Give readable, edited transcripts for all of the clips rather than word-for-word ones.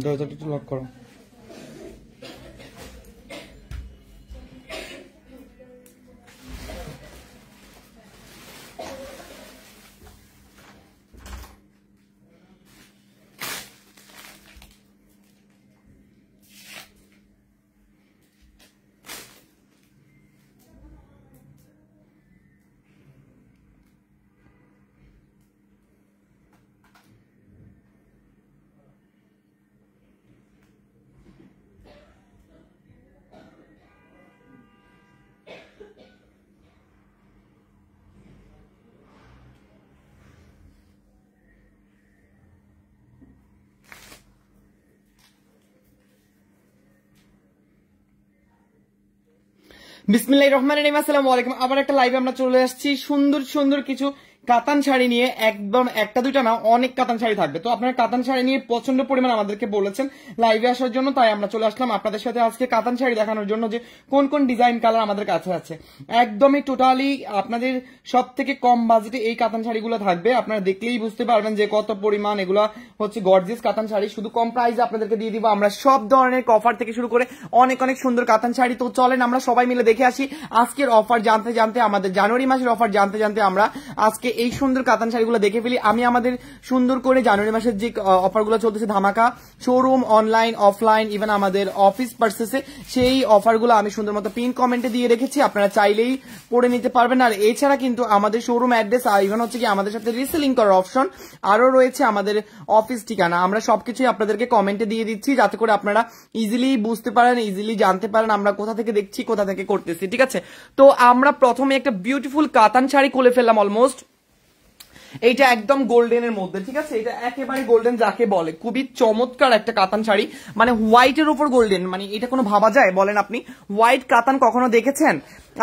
দরজাটা একটু লক করো। বিসমিল্লাহির রহমানির রহিম। আসসালামু আলাইকুম। আবার একটা লাইভে আমরা চলে আসছি সুন্দর সুন্দর কিছু কাতান শাড়ি নিয়ে। একদম একটা দুইটা না, অনেক কাতান শাড়ি থাকবে। তো আপনারা কাতান শাড়ি নিয়ে প্রচন্ড পরিমাণ আমাদেরকে বলেছেন লাইভে আসার জন্য, তাই আমরা চলে আসলাম আপনাদের সাথে আজকে কাতান শাড়ি দেখানোর জন্য যে কোন কোন ডিজাইন কালার আমাদের কাছে আছে। একদমই টোটালি আপনাদের সব থেকে কম বাজেটে এই কাতান শাড়িগুলো থাকবে। আপনারা দেখলেই বুঝতে পারবেন যে কত পরিমাণ এগুলা হচ্ছে গর্জিয়াস কাতান শাড়ি। শুধু কম প্রাইসে আপনাদেরকে দিয়ে দিব আমরা সব ধরনের অফার থেকে শুরু করে অনেক অনেক সুন্দর কাতান শাড়ি। তো চলেন আমরা সবাই মিলে দেখে আসি আজকের অফার জানতে জানতে, আমাদের জানুয়ারি মাসের অফার জানতে জানতে আমরা আজকে এই সুন্দর কাতান শাড়িগুলো দেখে ফেলি। আমি আমাদের সুন্দর করে জানুয়ারি মাসের যে অফারগুলো চলতেছে ধামাকা শোরুম, অনলাইন, অফলাইন, ইভেন আমাদের অফিস পার্সেসে, সেই অফারগুলো আমি সুন্দর মতো পিন কমেন্টে দিয়ে রেখেছি, আপনারা চাইলেই পড়ে নিতে পারবেন। আর এছাড়া কিন্তু আমাদের শোরুম অ্যাড্রেস আর ইভেন হচ্ছে কি আমাদের সাথে রিসেলিং করার অপশন আরো রয়েছে, আমাদের অফিস ঠিকানা আমরা সবকিছুই আপনাদেরকে কমেন্টে দিয়ে দিচ্ছি, যাতে করে আপনারা ইজিলি বুঝতে পারেন, ইজিলি জানতে পারেন আমরা কোথা থেকে দেখছি, কোথা থেকে করতেছি। ঠিক আছে, তো আমরা প্রথমে একটা বিউটিফুল কাতান শাড়ি খুলে ফেললাম অলমোস্ট। এইটা একদম গোল্ডেনের মধ্যে, ঠিক আছে, এটা একেবারে গোল্ডেন যাকে বলে, খুবই চমৎকার একটা কাতান শাড়ি, মানে হোয়াইটের উপর গোল্ডেন, মানে এটা কোনো ভাবা যায় বলেন আপনি? হোয়াইট কাতান কখনো দেখেছেন?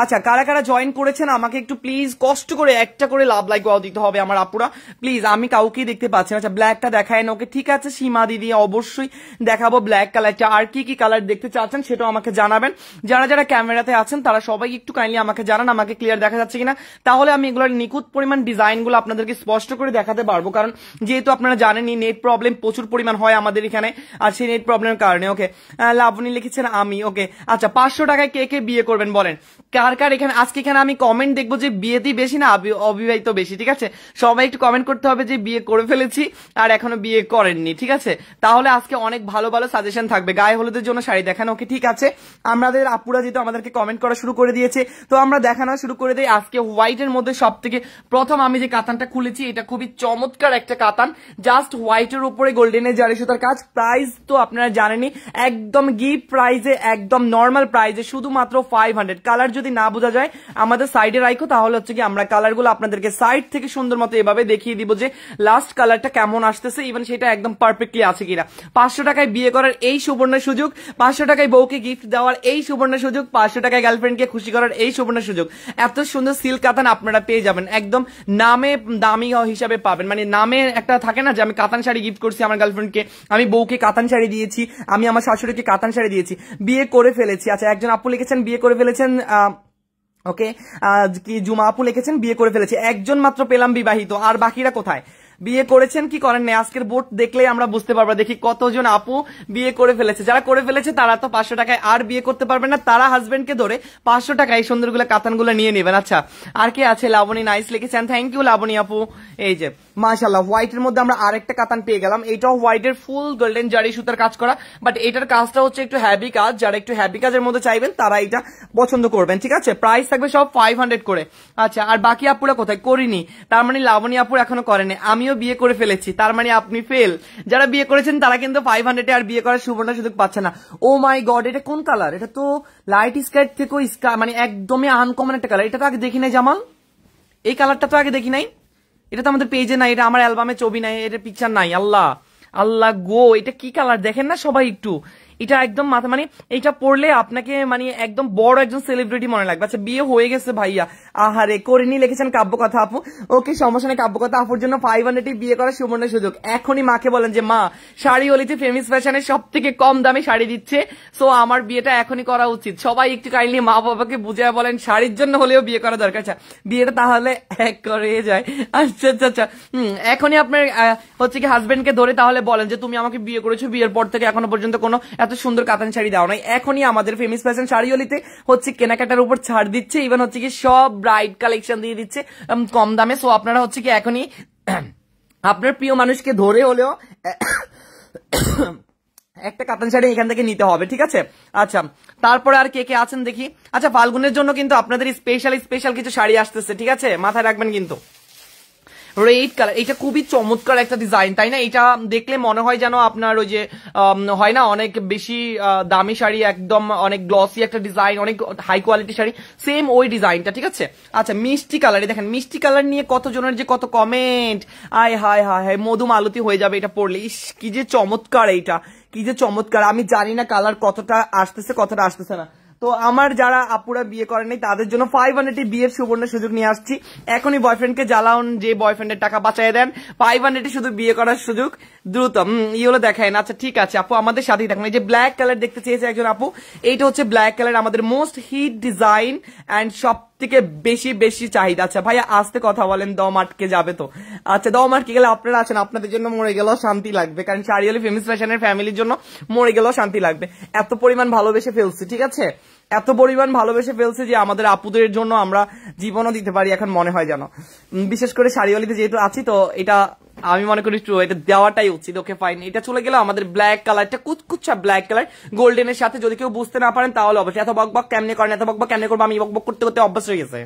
আচ্ছা, কারা কারা জয়েন করেছেন আমাকে একটু প্লিজ কষ্ট করে একটা করে লাভ লাইক ওয়াও দিতে হবে আমার আপুরা, প্লিজ, আমি কাউকেই দেখতে পাচ্ছি না। আচ্ছা, ব্ল্যাকটা দেখায় না, ওকে ঠিক আছে সীমা দিদি, অবশ্যই দেখাবো ব্ল্যাক কালারটা। আর কি কি কালার দেখতে চাচ্ছেন সেটাও আমাকে জানাবেন। যারা যারা ক্যামেরাতে আছেন তারা সবাই একটু কাইন্ডলি আমাকে জানান আমাকে ক্লিয়ার দেখা যাচ্ছে কিনা, তাহলে আমি এগুলোর নিখুঁত পরিমাণ ডিজাইনগুলো আপনাদেরকে স্পষ্ট করে দেখাতে পারবো। কারণ যেহেতু আপনারা জানেনই নেট প্রবলেম প্রচুর পরিমাণ হয় আমাদের এখানে, আর সেই নেট প্রবলেমের কারণে। ওকে, লাবণী লিখেছেন আমি। ওকে, আচ্ছা, 500 টাকায় কে কে বিয়ে করবেন বলেন? কার কার এখানে আজকে এখানে আমি কমেন্ট দেখবো যে বিয়েতেই বেশি না অবিবাহিত বেশি। ঠিক আছে, সবাই একটু কমেন্ট করতে হবে যে বিয়ে করে ফেলেছি আর এখনো বিয়ে করেননি। ঠিক আছে, তাহলে আজকে অনেক ভালো ভালো সাজেশন থাকবে। গায়ে হলুদের জন্য শাড়ি দেখানো। ওকে, ঠিক আছে, আমাদের আপুরা যেহেতু আমাদেরকে কমেন্ট করা শুরু করে দিয়েছে, তো আমরা দেখানো শুরু করে দিই। আজকে হোয়াইটের মধ্যে সব থেকে প্রথম আমি যে কাতানটা খুলেছি, এটা খুবই চমৎকার একটা কাতান, জাস্ট হোয়াইটের উপরে গোল্ডেনের জারি সুতার কাজ। প্রাইস তো আপনারা জানেনই, একদম গিফট প্রাইজে, একদম নর্মাল প্রাইজে, শুধুমাত্র 500। কালার যদি না বোঝা যায় আমাদের সাইডে রাখো, তাহলে হচ্ছে কি আমরা কালারগুলো আপনাদেরকে সাইড থেকে সুন্দর মতো এভাবে দেখিয়ে দিব যে লাস্ট কালারটা কেমন আসতেছে, ইভেন সেটা একদম পারফেক্টলি আছে কিনা। 500 টাকায় বিয়ে করার এই সুবর্ণ সুযোগ, 500 টাকায় বউকে গিফট দেওয়ার এই সুবর্ণ সুযোগ, 500 টাকায় গার্লফ্রেন্ডকে খুশি করার এই সুবর্ণ সুযোগ। এত সুন্দর সিল্ক কাতান আপনারা পেয়ে যাবেন, একদম নামে দামি হিসাবে পাবেন। মানে নামে একটা থাকে না যে আমি কাতান শাড়ি গিফট করছি আমার গার্লফ্রেন্ডকে, আমি বউকে কাতান শাড়ি দিয়েছি, আমি আমার শাশুড়িকে কাতান শাড়ি দিয়েছি, বিয়ে করে ফেলেছি। আচ্ছা, একজন আপু লিখেছেন বিয়ে করে ফেলেছেন। ওকে, কি জুমা আপু লিখেছেন বিয়ে করে ফেলেছে, একজন মাত্র পেলাম বিবাহিত, আর বাকিরা কোথায়? বিয়ে করেছেন কি করেন না, আজকের বোর্ড দেখলেই আমরা বুঝতে পারবো। দেখি কতজন আপু বিয়ে করে ফেলেছে। যারা করে ফেলেছে তারা তো 500 টাকায় আর বিয়ে করতে পারবেন না, তারা হাজবেন্ডকে ধরে 500 টাকায় সুন্দরগুলো কাতানগুলো নিয়ে নেবেন। আচ্ছা, আর কে আছে? লাবণী নাইস লিখেছেন, থ্যাংক ইউ লাবণী আপু। এই যে মাশাআল্লাহ, হোয়াইটের মধ্যে আমরা আরেকটা কাতান পেয়ে গেলাম। এটাও হোয়াইটের ফুল গোল্ডেন জারি সুতার কাজ করা, বাট এটার কাজটা হচ্ছে একটু হ্যাভি কাজ। যারা একটু হ্যাভি কাজের মধ্যে চাইবেন তারা এটা পছন্দ করবেন। ঠিক আছে, প্রাইস থাকবে সব 500 করে। আচ্ছা, আর বাকি আপুরা কোথায়? করিনি, তার মানে লাবণী আপুর এখনো করেনি, আমিও বিয়ে করে ফেলেছি, তার মানে আপনি ফেল। যারা বিয়ে করেছেন তারা কিন্তু 500 আর বিয়ে করার সুবর্ণ সুযোগ পাচ্ছে না। ও মাই গড, এটা কোন কালার? এটা তো লাইট স্কাইট থেকে মানে একদমই আনকমন একটা কালার। এটা তো আগে দেখি নাই জামাল, এই কালারটা তো আগে দেখি নাই। এটা তো আমাদের পেজে নাই, এটা আমার অ্যালবামে ছবি নাই, এটা পিকচার নাই। আল্লাহ আল্লাহ গো, এটা কি কালার দেখেন না সবাই একটু, এটা একদম মাথা মানে এটা পড়লে আপনাকে মানে একদম বড় একজন সেলিব্রিটি মনে লাগবে। আচ্ছা বিয়ে হয়ে গেছে ভাইয়া, আহারে করিনি লিখেছেন কাব্যকথা আপু। ওকে সমস্যা নেই, কাব্যকথা আপুর জন্য 500 বিয়ে করার সুবর্ণ সুযোগ। এখনই মাকে বলেন যে মা শাড়ি অলিতে ফেমিস ফ্যাশনের সব থেকে কম দামে শাড়ি দিচ্ছে, সো আমার বিয়েটা এখনই করা উচিত। সবাই একটু কাইন্ডলি মা বাবাকে বুঝিয়ে বলেন শাড়ির জন্য হলেও বিয়ে করা দরকার। আচ্ছা বিয়েটা তাহলে এক করে যায়। আচ্ছা আচ্ছা আচ্ছা এখনই আপনার হচ্ছে কি হাজবেন্ডকে ধরে তাহলে বলেন যে তুমি আমাকে বিয়ে করেছো, বিয়ের পর থেকে এখনো পর্যন্ত কোনো এত সুন্দর কাতান শাড়ি দাও নাই। এখনই আমাদের ফেমিস ফ্যাশন শাড়িওলিতে হচ্ছে কেনাকাটার উপর ছাড় দিচ্ছে, ইভেন হচ্ছে কি সব ব্রাইড কালেকশন দিয়ে দিচ্ছে কম দামে। সো আপনারা হচ্ছে কি এখনই আপনার প্রিয় মানুষকে ধরে হলেও একটা কাতান শাড়ি এখান থেকে নিতে হবে, ঠিক আছে। আচ্ছা তারপরে আর কে কে আছেন দেখি। আচ্ছা ফাল্গুনের জন্য কিন্তু আপনাদের স্পেশাল কিছু শাড়ি আসতেছে, ঠিক আছে, মাথায় রাখবেন কিন্তু। রেড কালার, এটা খুবই চমৎকার একটা ডিজাইন, তাই না? এটা দেখলে মনে হয় যেন আপনার ওই যে হয় না অনেক বেশি দামি শাড়ি, একদম অনেক গ্লসি একটা ডিজাইন, অনেক হাই কোয়ালিটি শাড়ি, সেম ওই ডিজাইনটা, ঠিক আছে। আচ্ছা মিষ্টি কালার, দেখেন মিষ্টি কালার নিয়ে কতজনের যে কত কমেন্ট, আয় হায় হায় হায় মধু মালতি হয়ে যাবে এটা পড়লে। ইস কি যে চমৎকার, এইটা কি যে চমৎকার। আমি জানি না কালার কতটা আসতেছে কতটা আসতেছে না। তো আমার যারা আপুরা বিয়ে করেনি তাদের জন্য 500 বিয়ের সুবর্ণ সুযোগ নিয়ে আসছি। এখনই বয়ফ্রেন্ডকে জ্বালাউন, যে বয়ফ্রেন্ডের টাকা বাঁচাই দেন, 500 শুধু বিয়ে করার সুযোগ দ্রুত। ইগুলো দেখায় না। আচ্ছা ঠিক আছে আপু আমাদের সাথেই থাকুন। এই যে ব্ল্যাক কালার দেখতে চেয়েছে একজন আপু, এইটা হচ্ছে ব্ল্যাক কালার, আমাদের মোস্ট হিট ডিজাইন অ্যান্ড সব থেকে বেশি চাহিদা। আচ্ছা ভাইয়া আস্তে কথা বলেন, দম আটকে যাবে তো। আচ্ছা দম আটকে গেলে আপনারা আছেন, আপনাদের জন্য মরে গেলেও শান্তি লাগবে, কারণ শাড়িওয়ালি ফেমিস ফ্যাশনের ফ্যামিলির জন্য মরে গেলেও শান্তি লাগবে। এত পরিমাণ ভালোবেসে ফেলছি, ঠিক আছে, এত পরিমাণ ভালোবেসে ফেলছে যে আমাদের আপুদের জন্য আমরা জীবনও দিতে পারি এখন মনে হয় যেন। বিশেষ করে শাড়িওয়ালিতে যেহেতু আছি তো এটা আমি মনে করি এটা দেওয়াটাই উচিত। ওকে ফাইন, এটা চলে গেল আমাদের ব্ল্যাক কালারটা, কুচকুচ্ছা ব্ল্যাক কালার গোল্ডেনের সাথে। যদি কেউ বুঝতে না পারেন তাহলে অবশ্যই এত বকবক কেমনে করেন, এত বকবক কেমনে করবো, আমি বকবক করতে করতে অভ্যাস হয়ে গেছে।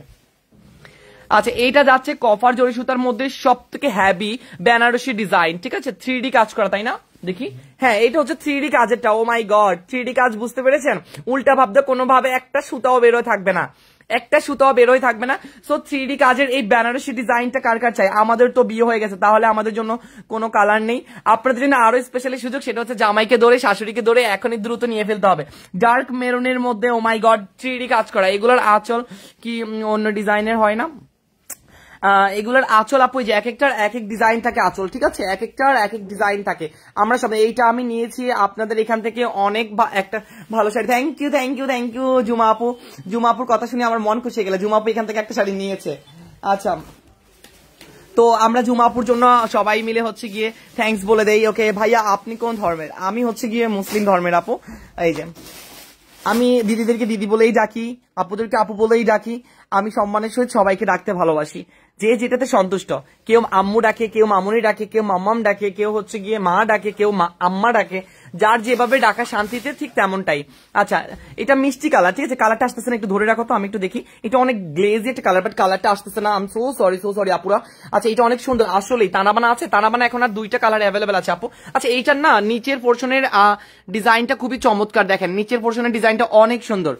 আচ্ছা এইটা যাচ্ছে কপার জরি সুতার মধ্যে সব থেকে হ্যাভি বেনারসি ডিজাইন, ঠিক আছে, 3D কাজ করা, তাই না? দেখি, হ্যাঁ এটা হচ্ছে 3D কাজেরটা। ও মাই গড, 3D কাজ বুঝতে পেরেছেন? উল্টা ভাবতে কোনোভাবে একটা সুতাও বেরোয় থাকবে না, একটা সুতাও বেরোয় থাকবে না। সো 3D কাজের এই বেনারসি ডিজাইনটা কার কার চাই? আমাদের তো বিয়ে হয়ে গেছে, তাহলে আমাদের জন্য কোনো কালার নেই। আপনাদের জন্য আরো স্পেশালি সুযোগ, সেটা হচ্ছে জামাইকে ধরে শাশুড়িকে ধরে এখনই দ্রুত নিয়ে ফেলতে হবে। ডার্ক মেরুনের মধ্যে ও মাই গড 3D কাজ করা, এগুলোর আঁচল কি অন্য ডিজাইনের হয় না? এগুলোর আঁচল আপু যে এক একটার এক এক ডিজাইন থাকে আঁচল, ঠিক আছে, এক একটার এক এক ডিজাইন থাকে। আমরা সব এইটা আমি নিয়েছি আপনাদের এখান থেকে অনেক একটা ভালো শাড়ি। থ্যাংক ইউ জুমা আপু। জুমা আপুর কথা শুনে আমার মন খুশি হয়ে গেল, জুমা আপু এখান থেকে একটা শাড়ি নিয়েছে। আচ্ছা তো আমরা জুমা আপুর জন্য সবাই মিলে হচ্ছে গিয়ে থ্যাঙ্কস বলে দেই। ওকে ভাইয়া আপনি কোন ধর্মের? আমি হচ্ছে গিয়ে মুসলিম ধর্মের আপু। এই যে আমি দিদিদেরকে দিদি বলেই ডাকি, আপুদেরকে আপু বলেই ডাকি। আমি সম্মানের সহিত সবাইকে ডাকতে ভালোবাসি, যে যেটাতে সন্তুষ্ট। কেউ আম্মু ডাকে, কেউ মামুনি ডাকে, কেউ মাম্মাম ডাকে, কেউ হচ্ছে গিয়ে মা ডাকে, কেউ আম্মা ডাকে, যার যেভাবে ডাকা শান্তিতে ঠিক তেমনটাই। আচ্ছা এটা মিষ্টি কালার, ঠিক আছে, কালারটা আসতেছে না, একটু ধরে রাখো তো আমি একটু দেখি। এটা অনেক গ্লেজি একটা কালার, বাট কালারটা আসতেছে না, আই এম সো সরি আপুরা। আচ্ছা এটা অনেক সুন্দর, আসলেই তানাবানা আছে, তানাবানা এখন আর 2টা কালার অ্যাভেলেবেল আছে আপু। আচ্ছা এইটার না নিচের পোর্শনের ডিজাইনটা খুবই চমৎকার, দেখেন নিচের পোর্শনের ডিজাইনটা অনেক সুন্দর,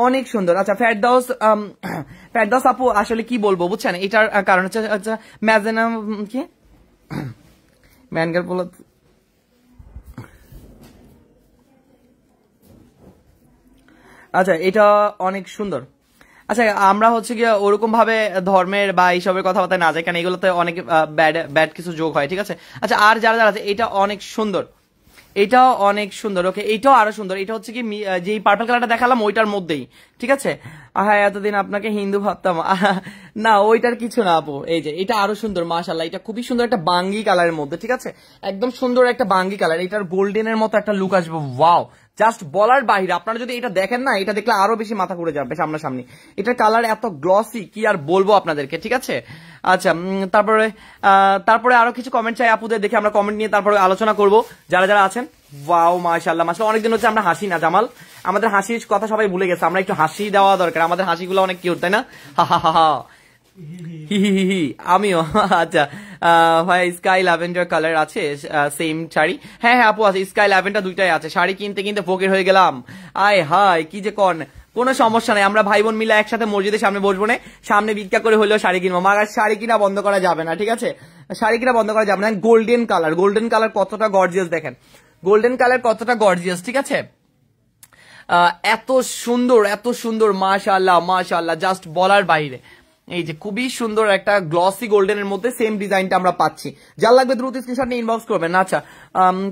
অনেক সুন্দর। আচ্ছা ফেরদাউস আপু আসলে কি বলবো বুঝছেন, এটার কারণ হচ্ছে আচ্ছা ম্যাজেনা কি ম্যানগার বলো। আচ্ছা এটা অনেক সুন্দর। আচ্ছা আমরা হচ্ছে গিয়ে ওরকম ভাবে ধর্মের বা এইসবের কথাবার্তা না যায়, কারণ এগুলোতে অনেক ব্যাড কিছু যোগ হয়, ঠিক আছে। আচ্ছা আর যারা যারা আছে, এটা অনেক সুন্দর, এটাও অনেক সুন্দর। ওকে এইটাও আরো সুন্দর। এটা হচ্ছে কি যে পার্পল কালারটা দেখালাম ওইটার মধ্যেই, ঠিক আছে। হ্যাঁ এতদিন আপনাকে হিন্দু ভাবতাম, না ওইটার কিছু না আপু। এই যে এটা আরো সুন্দর মাশাআল্লাহ, এটা খুবই সুন্দর একটা বাঙ্গি কালারের মধ্যে, ঠিক আছে, একদম সুন্দর একটা বাঙ্গি কালার। এটার গোল্ডেনের মতো একটা লুক আসবে, ওয়াও জাস্ট বলার বাহিরে। আপনারা যদি এটা দেখেন না, এটা দেখলে আরো বেশি মাথা ঘুরে যাবে সামনাসামনি। এটার কালার এত গ্লসি কি আর বলবো আপনাদেরকে, ঠিক আছে। আচ্ছা তারপরে আরো কিছু কমেন্ট চাই আপুদের, দেখে আমরা কমেন্ট নিয়ে তারপরে আলোচনা করব যারা যারা আছেন। ওয়াও মাশাআল্লাহ মাশাআল্লাহ, অনেকদিন হচ্ছে আমরা হাসি না জামাল, আমাদের হাসির কথা সবাই ভুলে গেছে, আমরা একটু হাসি দেওয়া দরকার, আমাদের হাসিগুলো অনেক কিউট, তাই না? হি আমিও। আচ্ছা ভাই স্কাই ল্যাভেন্ডার কালার আছে সেম শাড়ি? হ্যাঁ আপু আছে, স্কাই ল্যাভেন্ডার 2টাই আছে। শাড়ি কিনতে কিনতে ফকির হয়ে গেলাম, আয় হায় কি যে কন। কোনো সমস্যা নাই, আমরা ভাই বোন মিলে একসাথে মসজিদের সামনে বসবো না, সামনে ভিক্ষা করে হলেও শাড়ি কিনবো। মাগার শাড়ি কিনা বন্ধ করা যাবে না, ঠিক আছে, শাড়ি কিনা বন্ধ করা যাবে না। গোল্ডেন কালার কতটা গর্জিয়াস দেখেন, গোল্ডেন কালার কতটা গর্জিয়াস, ঠিক আছে? এত সুন্দর মাশাআল্লাহ মাশাআল্লাহ, জাস্ট বলার বাইরে। এই যে খুবই সুন্দর একটা গ্লসি গোল্ডেনের মধ্যে সেম ডিজাইনটা আমরা পাচ্ছি। যার লাগবে দ্রুত স্ক্রিনশট নিয়ে ইনবক্স করবেন। আচ্ছা,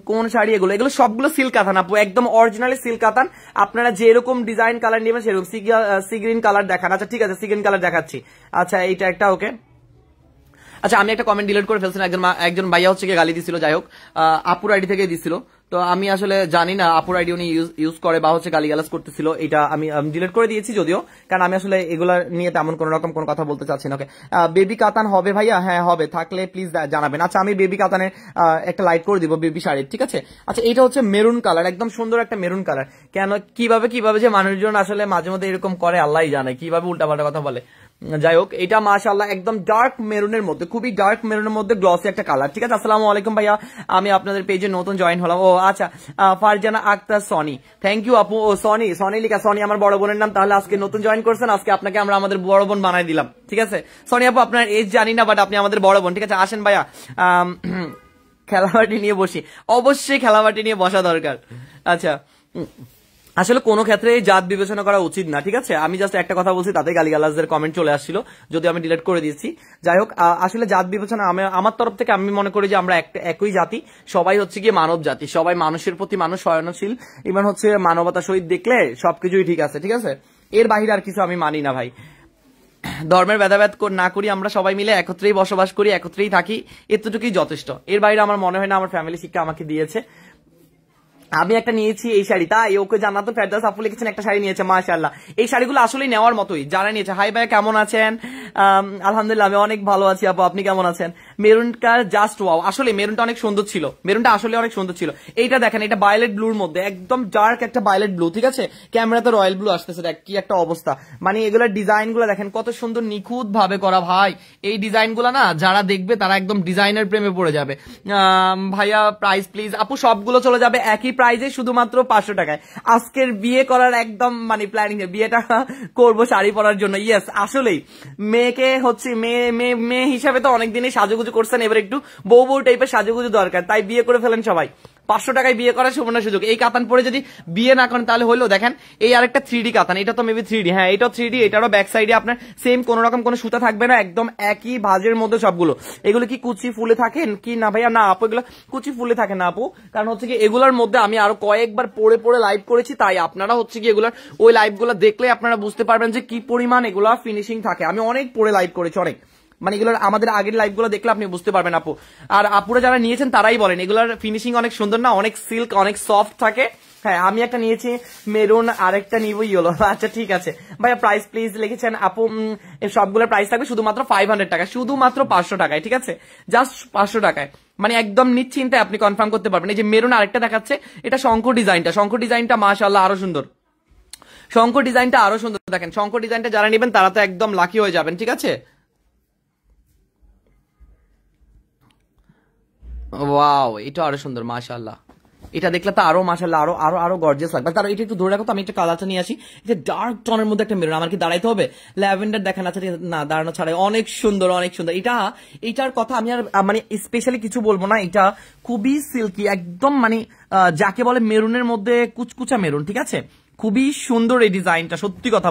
কোন শাড়ি এগুলো? এগুলো সবগুলো সিল্ক কাতান আপু, একদম অরিজিনালি সিল্ক কাতান। আপনারা যেরকম ডিজাইন কালার নেবেন সেরকম। সি গ্রিন কালার দেখান। আচ্ছা ঠিক আছে, সি গ্রিন কালার দেখাচ্ছি। আচ্ছা এইটা একটা, ওকে। আচ্ছা আমি একটা কমেন্ট ডিলিট করে ফেলছি, একজন ভাইয়া হচ্ছে গালি দিছিল, যাই হোক আপুর আইডি থেকে দিছিল, তো আমি আসলে জানি না আপুর আইডি উনি ইউজ করে বা হচ্ছে গালিগালাজ করতেছিল, এটা আমি ডিলিট করে দিয়েছি যদিও, কারণ আমি আসলে এগুলা নিয়ে তেমন কোন রকম কোনো কথা বলতে চাচ্ছি না। ওকে, বেবি কাতান হবে ভাইয়া? হ্যাঁ হবে, থাকলে প্লিজ জানাবেন। আচ্ছা আমি বেবি কাতানের একটা লাইট করে দিব বেবি শাড়ির, ঠিক আছে? আচ্ছা এটা হচ্ছে মেরুন কালার, একদম সুন্দর একটা মেরুন কালার। কেন কিভাবে যে মানুষজন আসলে মাঝে মধ্যে এরকম করে আল্লাহই জানে, কিভাবে উল্টাপাল্টা কথা বলে। যাই হোক, এটা মাশাআল্লাহ একদম ডার্ক মেরুনের মধ্যে, খুবই ডার্ক মেরুনের মধ্যে গ্লসি একটা কালার, ঠিক আছে? আসসালামু আলাইকুম ভাইয়া, আমি আপনাদের পেজে নতুন জয়েন হলাম। ও আচ্ছা, ফারজানা আক্তার সনি, থ্যাংক ইউ আপু। ও সনি লিখা, সনি আমার বড় বোনের নাম। তাহলে আজকে নতুন জয়েন করছেন, আজকে আপনাকে আমরা আমাদের বড় বোন বানাই দিলাম, ঠিক আছে? সনি আপু আপনার এজ জানি না, বাট আপনি আমাদের বড় বোন, ঠিক আছে? আসেন ভাইয়া, খেলাবাটি নিয়ে বসি। অবশ্যই খেলাবাটি নিয়ে বসা দরকার। আচ্ছা, আসলে কোনো ক্ষেত্রে জাত বিবেচনা করা উচিত না, ঠিক আছে? আমি জাস্ট একটা কথা বলছি, তাতে গালিগালাজদের কমেন্ট চলে আসছিল, যদি আমি ডিলিট করে দিয়েছি। যাই হোক, আসলে জাত বিবেচনা আমার তরফ থেকে আমি মনে করি যে আমরা একই জাতি, সবাই হচ্ছে গিয়ে মানব জাতি, সবাই মানুষের প্রতি মানুষ সহনশীল, ইভেন হচ্ছে মানবতা সহিত দেখলে সবকিছুই ঠিক আছে, ঠিক আছে? এর বাহিরে আর কিছু আমি মানি না ভাই। ধর্মের ভেদাভেদ না করি, আমরা সবাই মিলে একত্রেই বসবাস করি, একত্রেই থাকি, এতটুকুই যথেষ্ট। এর বাইরে আমার মনে হয় না আমার ফ্যামিলি শিক্ষা আমাকে দিয়েছে। আমি একটা নিয়েছি এই শাড়ি, তাই ওকে জান্নাতুল ফেরদৌস আপু লিখেছেন একটা শাড়ি নিয়েছে, মাশাআল্লাহ। এই শাড়িগুলো আসলে নেওয়ার মতোই, যারা নিয়েছে। হাই ভাই, কেমন আছেন? আলহামদুলিল্লাহ আমি অনেক ভালো আছি আপু, আপনি কেমন আছেন? মেরুনটা জাস্ট ওয়াও, আসলে মেরুনটা অনেক সুন্দর ছিল, মেরুনটা আসলে অনেক সুন্দর ছিল। এইটা দেখেন, এটা ভায়োলেট ব্লুর মধ্যে, একদম ডার্ক একটা ভায়োলেট ব্লু, ঠিক আছে? ক্যামেরাতে রয়্যাল ব্লু আসতেছে, দেখ কি একটা অবস্থা। মানে এগুলোর ডিজাইন গুলো দেখেন কত সুন্দর, নিখুঁত ভাবে করা ভাই। এই ডিজাইন গুলা না যারা দেখবে তারা একদম ডিজাইনের প্রেমে পড়ে যাবে। ভাইয়া প্রাইস প্লিজ? আপু সবগুলো চলে যাবে একই প্রাইজে, শুধুমাত্র 500 টাকায়। আজকের বিয়ে করার একদম মানে প্ল্যানিং, বিয়েটা করবো শাড়ি পরার জন্য। ইয়েস, আসলেই মেয়েকে হচ্ছে মেয়ে হিসাবে তো অনেকদিনই সাজুগুজু করছেন, এবার একটু বউ টাইপের সাজুগুজু দরকার, তাই বিয়ে করে ফেলেন সবাই। 500 টাকায় বিয়ে করার সুবর্ণ সুযোগ। এই কাতান পরে যদি বিয়ে না করেন তাহলে হলো। দেখেন এই আরেকটা 3D কাতান, এটা তো মেবি 3D, হ্যাঁ এটাও 3D, এটারও ব্যাক সাইডে আপনার সেম কোন রকম কোনো সুতা থাকবে না, একদম একই ভাঁজের মধ্যে সবগুলো। এগুলো কি কুচি ফুলে থাকেন কি না ভাইয়া? না আপু, এগুলো কুচি ফুলে থাকে না আপু, কারণ হচ্ছে কি এগুলোর মধ্যে আমি আরো কয়েকবার পরে লাইভ করেছি, তাই আপনারা হচ্ছে কি এগুলোর ওই লাইভ গুলো দেখলে আপনারা বুঝতে পারবেন যে কি পরিমাণ এগুলা ফিনিশিং থাকে। আমি অনেক পরে লাইভ করেছি, অনেক, মানে এগুলোর আমাদের আগের লাইভ গুলো দেখলে আপনি বুঝতে পারবেন আপু। আর আপুরা যারা নিয়েছেন তারাই বলেন এগুলোর ফিনিশিং অনেক সুন্দর না, অনেক সিল্ক, অনেক সফট থাকে। হ্যাঁ আমি একটা নিয়েছি মেরুন, আরেকটা নিব ইয়েলো। আচ্ছা ঠিক আছে ভাইয়া, প্রাইস প্লিজ লিখেছেন আপু? সবগুলোর প্রাইস থাকবে শুধুমাত্র 500 টাকা, শুধুমাত্র 500 টাকায়, ঠিক আছে? জাস্ট 500 টাকায়, মানে একদম নিশ্চিন্তে আপনি কনফার্ম করতে পারবেন। এই যে মেরুন আরেকটা দেখাচ্ছে, এটা শঙ্কর ডিজাইনটা মাশাআল্লাহ আরো সুন্দর, শঙ্কর ডিজাইনটা আরো সুন্দর। দেখেন শঙ্কর ডিজাইনটা যারা নেবেন তারা তো একদম লাকি হয়ে যাবেন, ঠিক আছে? ওয়াও, এটা আরো সুন্দর মাশাআল্লাহ। এটা দেখলে তো আরো মাশাআল্লাহ আরো আরো আরো গর্জিয়াস লাগবে। তার এটা একটু ধরে রাখো তো, আমি একটা কালারটা নিয়ে আসি। এটা ডার্ক টনের মধ্যে একটা মেরুন, আমার কি দাঁড়াইতে হবে? ল্যাভেন্ডার দেখেন, আচ্ছা না দাঁড়ানো ছাড়াই অনেক সুন্দর, অনেক সুন্দর। এটার কথা আমি আর মানে স্পেশালি কিছু বলবো না, এটা খুবই সিল্কি, একদম মানে যাকে বলে মেরুনের মধ্যে কুচকুচা মেরুন, ঠিক আছে? খুবই সুন্দর এই ডিজাইনটা, সত্যি কথা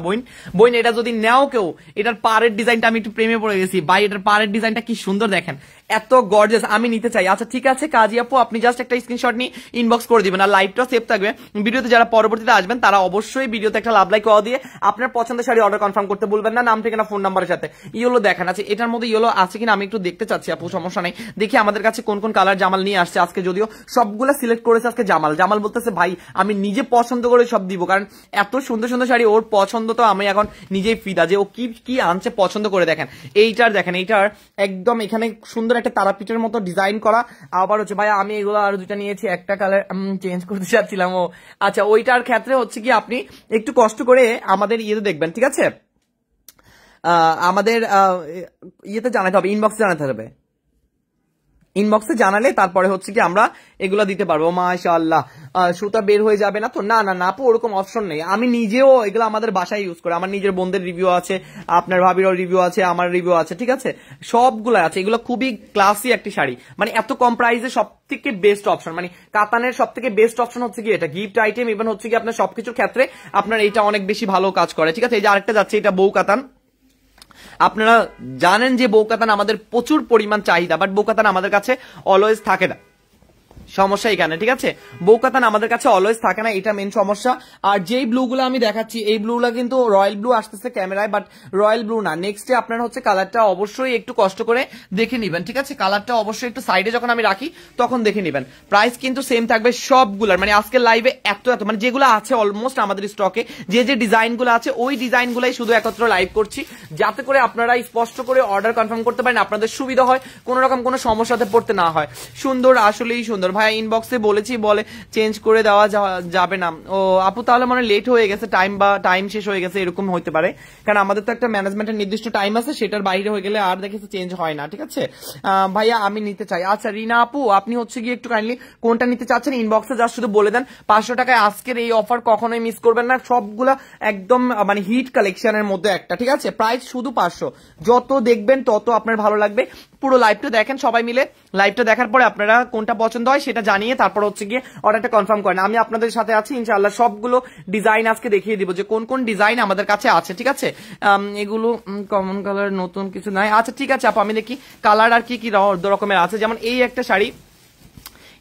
বইন এটা যদি নেও কেউ, এটার পাড়ের ডিজাইনটা আমি একটু প্রেমে পড়ে গেছি ভাই, এটার পাড়ের ডিজাইনটা কি সুন্দর দেখেন, এত গর্জিয়াস, আমি নিতে চাই। আচ্ছা ঠিক আছে কাজী আপু, আপনি জাস্ট একটা স্ক্রিনশট নিয়ে ইনবক্স করে দিবেন, আর লাইভটা সেভ থাকবে ভিডিওতে। যারা পরবর্তীতে আসবেন তারা অবশ্যই ভিডিওতে একটা লাভ লাইক দিয়ে আপনার পছন্দের শাড়ি অর্ডার কনফার্ম করতে বলবেন না, নাম ঠিকানা ফোন নাম্বারের সাথে। ইয়েলো দেখেন, আছে এটার মধ্যে ইয়েলো আছে কিনা আমি একটু দেখতে চাচ্ছি আপু, সমস্যা নেই। দেখি আমাদের কাছে কোন কোন কালার জামাল নিয়ে আসছে আজকে, যদিও সবগুলো সিলেক্ট করেছে আজকে জামাল বলতেছে ভাই আমি নিজে পছন্দ করে সব দিব, কারণ এত সুন্দর সুন্দর শাড়ি, ওর পছন্দ তো আমি এখন নিজেই ফিদা যে ও কি আনছে পছন্দ করে। দেখেন এইটার একদম এখানে সুন্দর একটা তারাপীঠের মতো ডিজাইন করা, আবার হচ্ছে ভাই আমি এগুলো আর দুইটা নিয়েছি, একটা কালার চেঞ্জ করতে চাচ্ছিলাম। ও আচ্ছা, ওইটার ক্ষেত্রে হচ্ছে কি আপনি একটু কষ্ট করে আমাদের ইয়েতে দেখবেন, ঠিক আছে? আমাদের ইয়েতে জানাতে হবে, ইনবক্সে জানাতে হবে। ইনবক্সে জানালে তারপরে হচ্ছে কি আমরা এগুলা দিতে পারবো। মাশাআল্লাহ, সুতা বের হয়ে যাবে না তো? না না না আপু, ওরকম অপশন নেই। আমি নিজেও এগুলো আমাদের বাসায় ইউজ করি, আমার নিজের বোনদের রিভিউ আছে, আপনার ভাবিরও রিভিউ আছে, আমার রিভিউ আছে, ঠিক আছে, সবগুলো আছে। এগুলো খুবই ক্লাসি একটি শাড়ি, মানে এত কম প্রাইসে সব থেকে বেস্ট অপশন, মানে কাতানের সব থেকে বেস্ট অপশন হচ্ছে কি এটা, গিফট আইটেম ইভেন হচ্ছে কি আপনার সবকিছুর ক্ষেত্রে আপনার এটা অনেক বেশি ভালো কাজ করে, ঠিক আছে। এই যে আরেকটা যাচ্ছে, এটা বউ কাতান। আপনারা জানেন যে বউ কাতান আমাদের প্রচুর পরিমাণ চাহিদা, বাট বউ কাতান আমাদের কাছে অলওয়েজ থাকে না, সমস্যা এখানে, ঠিক আছে। বউ কাতান আমাদের কাছে অলওয়েজ থাকে না, এটা মেন সমস্যা। আর যেই ব্লু গুলো আমি দেখাচ্ছি, এই ব্লু গুলা কিন্তু রয়্যাল ব্লু আসতেছে ক্যামেরায়, বাট রয়্যাল ব্লু না। নেক্সটে আপনার হচ্ছে কালারটা অবশ্যই একটু কষ্ট করে দেখে নিবেন, ঠিক আছে। কালারটা অবশ্যই একটু সাইডে যখন আমি রাখি তখন দেখে নিবেন। প্রাইস কিন্তু সেম থাকবে সবগুলার, মানে আজকের লাইভে এত মানে যেগুলো আছে অলমোস্ট আমাদের স্টকে, যে ডিজাইন গুলো আছে ওই ডিজাইন গুলাই শুধু একত্র লাইভ করছি, যাতে করে আপনারা স্পষ্ট করে অর্ডার কনফার্ম করতে পারেন, আপনাদের সুবিধা হয়, কোন রকম কোনো সমস্যাতে পড়তে না হয়। সুন্দর, আসলেই সুন্দর। ভাই ইনবক্সে বলেছি, বলে চেঞ্জ করে দেওয়া যাবে না। ও আপু, তাহলে মানে লেট হয়ে গেছে, টাইম শেষ হয়ে গেছে, এরকম হতে পারে, কারণ আমাদের তো একটা ম্যানেজমেন্টের নির্দিষ্ট টাইম আছে, সেটার বাইরে হয়ে গেলে আর দেখেছি চেঞ্জ হয় না, ঠিক আছে। ভাইয়া আমি নিতে চাই। আচ্ছা রিনা আপু, আপনি হচ্ছে গিয়ে একটু কাইন্ডলি কোনটা নিতে চাচ্ছেন ইনবক্সে জাস্ট শুধু বলে দেন। 500 টাকায় আজকের এই অফার কখনোই মিস করবেন না, সবগুলা একদম মানে হিট কালেকশনের মধ্যে একটা, ঠিক আছে। প্রাইস শুধু 500, যত দেখবেন তত আপনার ভালো লাগবে। পুরো লাইভটা দেখেন সবাই মিলে, লাইভটা দেখার পরে আপনারা কোনটা পছন্দ হয় সেটা জানিয়ে তারপর হচ্ছে গিয়ে অর্ডারটা কনফার্ম করেন। আমি আপনাদের সাথে আছি ইনশাআল্লাহ, সবগুলো ডিজাইন আজকে দেখিয়ে দিব যে কোন কোন ডিজাইন আমাদের কাছে আছে, ঠিক আছে। এগুলো কমন কালার, নতুন কিছু নাই। আচ্ছা ঠিক আছে আপু, আমি দেখি কালার আর কি কি রকমের আছে। যেমন এই একটা শাড়ি,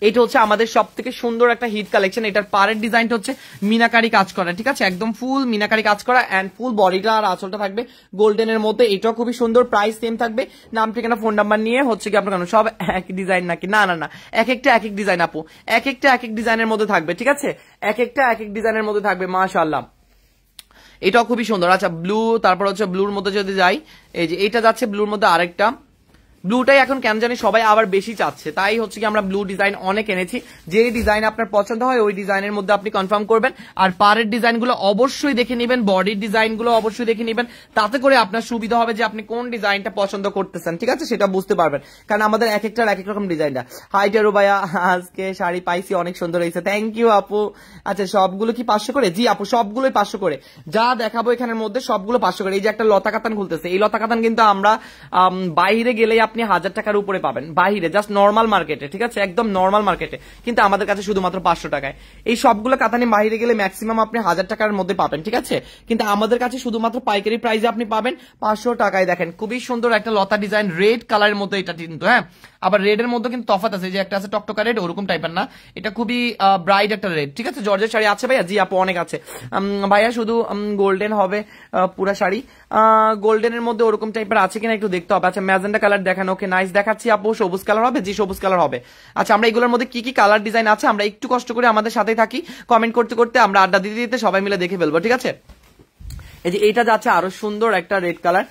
এটা হচ্ছে আমাদের সব থেকে সুন্দর একটা হিট কালেকশন। এটার পাড়ের ডিজাইনটা হচ্ছে মিনাকারি কাজ করা, ঠিক আছে, একদম ফুল মিনাকারি কাজ করা, এন্ড ফুল বডিটা আর আঁচলটা থাকবে গোল্ডেনের মধ্যে। এটাও খুবই সুন্দর, প্রাইস সেম থাকবে। নাম ঠিকানা ফোন নাম্বার নিয়ে হচ্ছে কি আপনার সব এক ডিজাইন নাকি? না না না, এক একটা এক এক ডিজাইন আপু, এক একটা এক এক ডিজাইনের মধ্যে থাকবে, ঠিক আছে, এক একটা এক এক ডিজাইনের মধ্যে থাকবে। মাশাআল্লাহ, এটাও খুবই সুন্দর। আচ্ছা ব্লু, তারপর হচ্ছে ব্লুর মধ্যে যদি যাই, এই যে এটা যাচ্ছে ব্লুর মধ্যে আরেকটা। ব্লুটাই এখন কেন জানি সবাই আবার বেশি চাচ্ছে, তাই হচ্ছে কি আমরা ব্লু ডিজাইন অনেক এনেছি। যে ডিজাইন আপনার পছন্দ হয় ওই ডিজাইনের মধ্যে আপনি কনফার্ম করবেন। আর পাড়ের ডিজাইনগুলো অবশ্যই দেখে নেবেন, বডির ডিজাইনগুলো অবশ্যই দেখে নেবেন, তাতে করে আপনার সুবিধা হবে যে আপনি কোন ডিজাইনটা পছন্দ করতেছেন, ঠিক আছে, সেটা বুঝতে পারবেন। কারণ আমাদের এক একটার এক এক রকম ডিজাইনটা। হাই টেরো ভাইয়া, আজকে শাড়ি পাইছি, অনেক সুন্দর হয়েছে, থ্যাংক ইউ আপু। আচ্ছা সবগুলো কি 500 করে? জি আপু, সবগুলোই 500 করে। যা দেখাবো এখানের মধ্যে সবগুলো 500 করে। এই যে একটা লতা কাতান খুলতেছে, এই লতা কাতান কিন্তু আমরা বাইরে গেলেই আপনি 1000 টাকার উপরে পাবেন, বাহিরে জাস্ট নর্মাল মার্কেটে, ঠিক আছে, একদম নর্মাল মার্কেটে, কিন্তু আমাদের কাছে শুধুমাত্র 500 টাকায়। এই সবগুলো কাতানি বাইরে গেলে ম্যাক্সিমাম আপনি 1000 টাকার মধ্যে পাবেন, ঠিক আছে, কিন্তু আমাদের কাছে শুধুমাত্র পাইকারি প্রাইসে আপনি পাবেন 500 টাকায়। দেখেন খুবই সুন্দর একটা লতা ডিজাইন, রেড কালারের মধ্যে এটা কিন্তু, হ্যাঁ, আবার রেড এর মধ্যে কিন্তু তফাৎ আছে, যে একটা আছে টকটকা রেড, ওরকম টাইপের না, এটা খুবই ব্রাইট একটা রেড, ঠিক আছে। জর্জের শাড়ি আছে ভাইয়া? জি আপু অনেক আছে। ভাইয়া শুধু গোল্ডেন হবে পুরা শাড়ি? গোল্ডেনের মধ্যে ওরকম টাইপের আছে কিনা একটু দেখতে হবে। আচ্ছা ম্যাজেন্ডা কালার দেখান, ওকে নাইস, দেখাচ্ছি আপু। সবুজ কালার হবে? জি সবুজ কালার হবে। আচ্ছা আমরা এগুলোর মধ্যে কি কি কালার ডিজাইন আছে আমরা একটু কষ্ট করে আমাদের সাথে থাকি, কমেন্ট করতে করতে আমরা আড্ডা দিতে দিতে সবাই মিলে দেখে ফেলবো, ঠিক আছে। এই যে এইটা যাচ্ছে আরো সুন্দর একটা রেড কালার,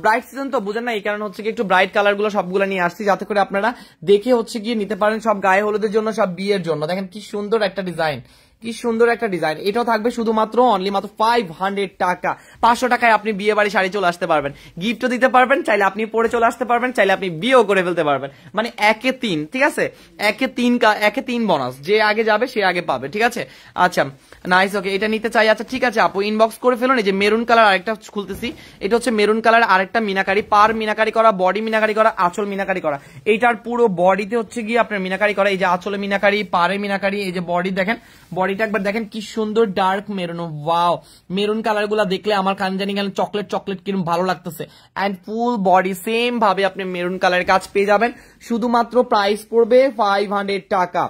ব্রাইট সিজন তো বুঝেন না, এই কারণে হচ্ছে কি একটু ব্রাইট কালার গুলো সবগুলো নিয়ে আসছি, যাতে করে আপনারা দেখে হচ্ছে গিয়ে নিতে পারেন, সব গায়ে হলুদের জন্য, সব বিয়ের জন্য। দেখেন কি সুন্দর একটা ডিজাইন, কি সুন্দর একটা ডিজাইন। এটাও থাকবে শুধুমাত্র অনলি মাত্র 500 টাকা। 500 টাকায় আপনি বিয়ে বাড়ি শাড়ি চলে আসতে পারবেন, গিফটও দিতে পারবেন, চাইলে আপনি পরে চলে আসতে পারবেন, চাইলে আপনি বিয়েও করে ফেলতে পারবেন, মানে একে 3, ঠিক আছে, একে তিন বোনাস, যে আগে যাবে সে আগে পাবে, ঠিক আছে। আচ্ছা নাইস, ওকে এটা নিতে চাই। আচ্ছা ঠিক আছে আপু, ইনবক্স করে ফেলুন। এই যে মেরুন কালার আরেকটা খুলতেছি, এটা হচ্ছে মেরুন কালার আরেকটা মিনাকারি, পার মিনাকারি করা, বডি মিনাকারি করা, আঁচল মিনাকারি করা। এইটার পুরো বডিতে হচ্ছে গিয়ে আপনার মিনাকারি করা, এই যে আঁচলে মিনাকারি, পারে মিনাকারি, এই যে বডি দেখেন, বডিটা একবার দেখেন কি সুন্দর dark maroon, wow, maroon colour গুলা দেখলে আমার কান জানি গেল চকলেট চকলেট কিরকম ভালো লাগতেছে। এন্ড ফুল বডি সেম ভাবে আপনি মেরুন কালারের কাজ পেয়ে যাবেন, শুধুমাত্র প্রাইস পড়বে 500 টাকা।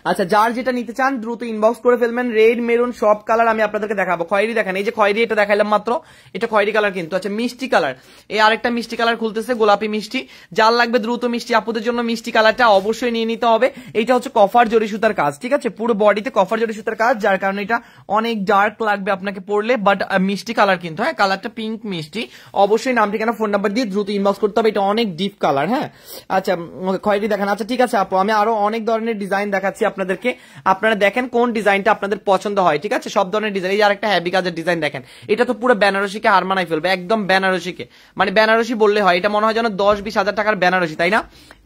আচ্ছা যার যেটা নিতে চান দ্রুত ইনবক্স করে ফেলবেন। রেড মেরুন সব কালার আমি আপনাদেরকে দেখাবো। খয়েরি দেখেন, এই যে খয়েরি এটা দেখাইলাম মাত্র, এটা খয়েরি কালার কিন্তু। আচ্ছা মিষ্টি কালার, এই আরেকটা মিষ্টি কালার খুলতেছে, গোলাপি মিষ্টি। যার লাগবে দ্রুত মিষ্টি আপুদের জন্য মিষ্টি কালারটা অবশ্যই নিয়ে নিতে হবে। এইটা হচ্ছে কফার জরি সুতার কাজ, ঠিক আছে, পুরো বডিতে কফার জরি সুতার কাজ, যার কারণে এটা অনেক ডার্ক লাগবে আপনাকে পড়লে, বাট মিষ্টি কালার কিন্তু, হ্যাঁ, কালারটা পিঙ্ক মিষ্টি। অবশ্যই নাম ঠিকানা ফোন নাম্বার দিয়ে দ্রুত ইনবক্স করতে হবে, এটা অনেক ডিপ কালার, হ্যাঁ। আচ্ছা খয়েরি দেখেন, আচ্ছা ঠিক আছে আপু, আমি আরো অনেক ধরনের ডিজাইন দেখাচ্ছি আপনাদেরকে, আপনারা দেখেন কোন ডিজাইনটা আপনাদের পছন্দ হয়, ঠিক আছে? সব ধরনের ডিজাইন, এই আর একটা হ্যাভি কাজের ডিজাইন দেখেন, এটা তো পুরো বেনারসিকে হার মানাই ফেলবে, একদম বেনারসিকে, মানে বেনারসি বললে হয়, এটা মনে হয় যেন 10-20 হাজার টাকার বেনারসি, তাই না?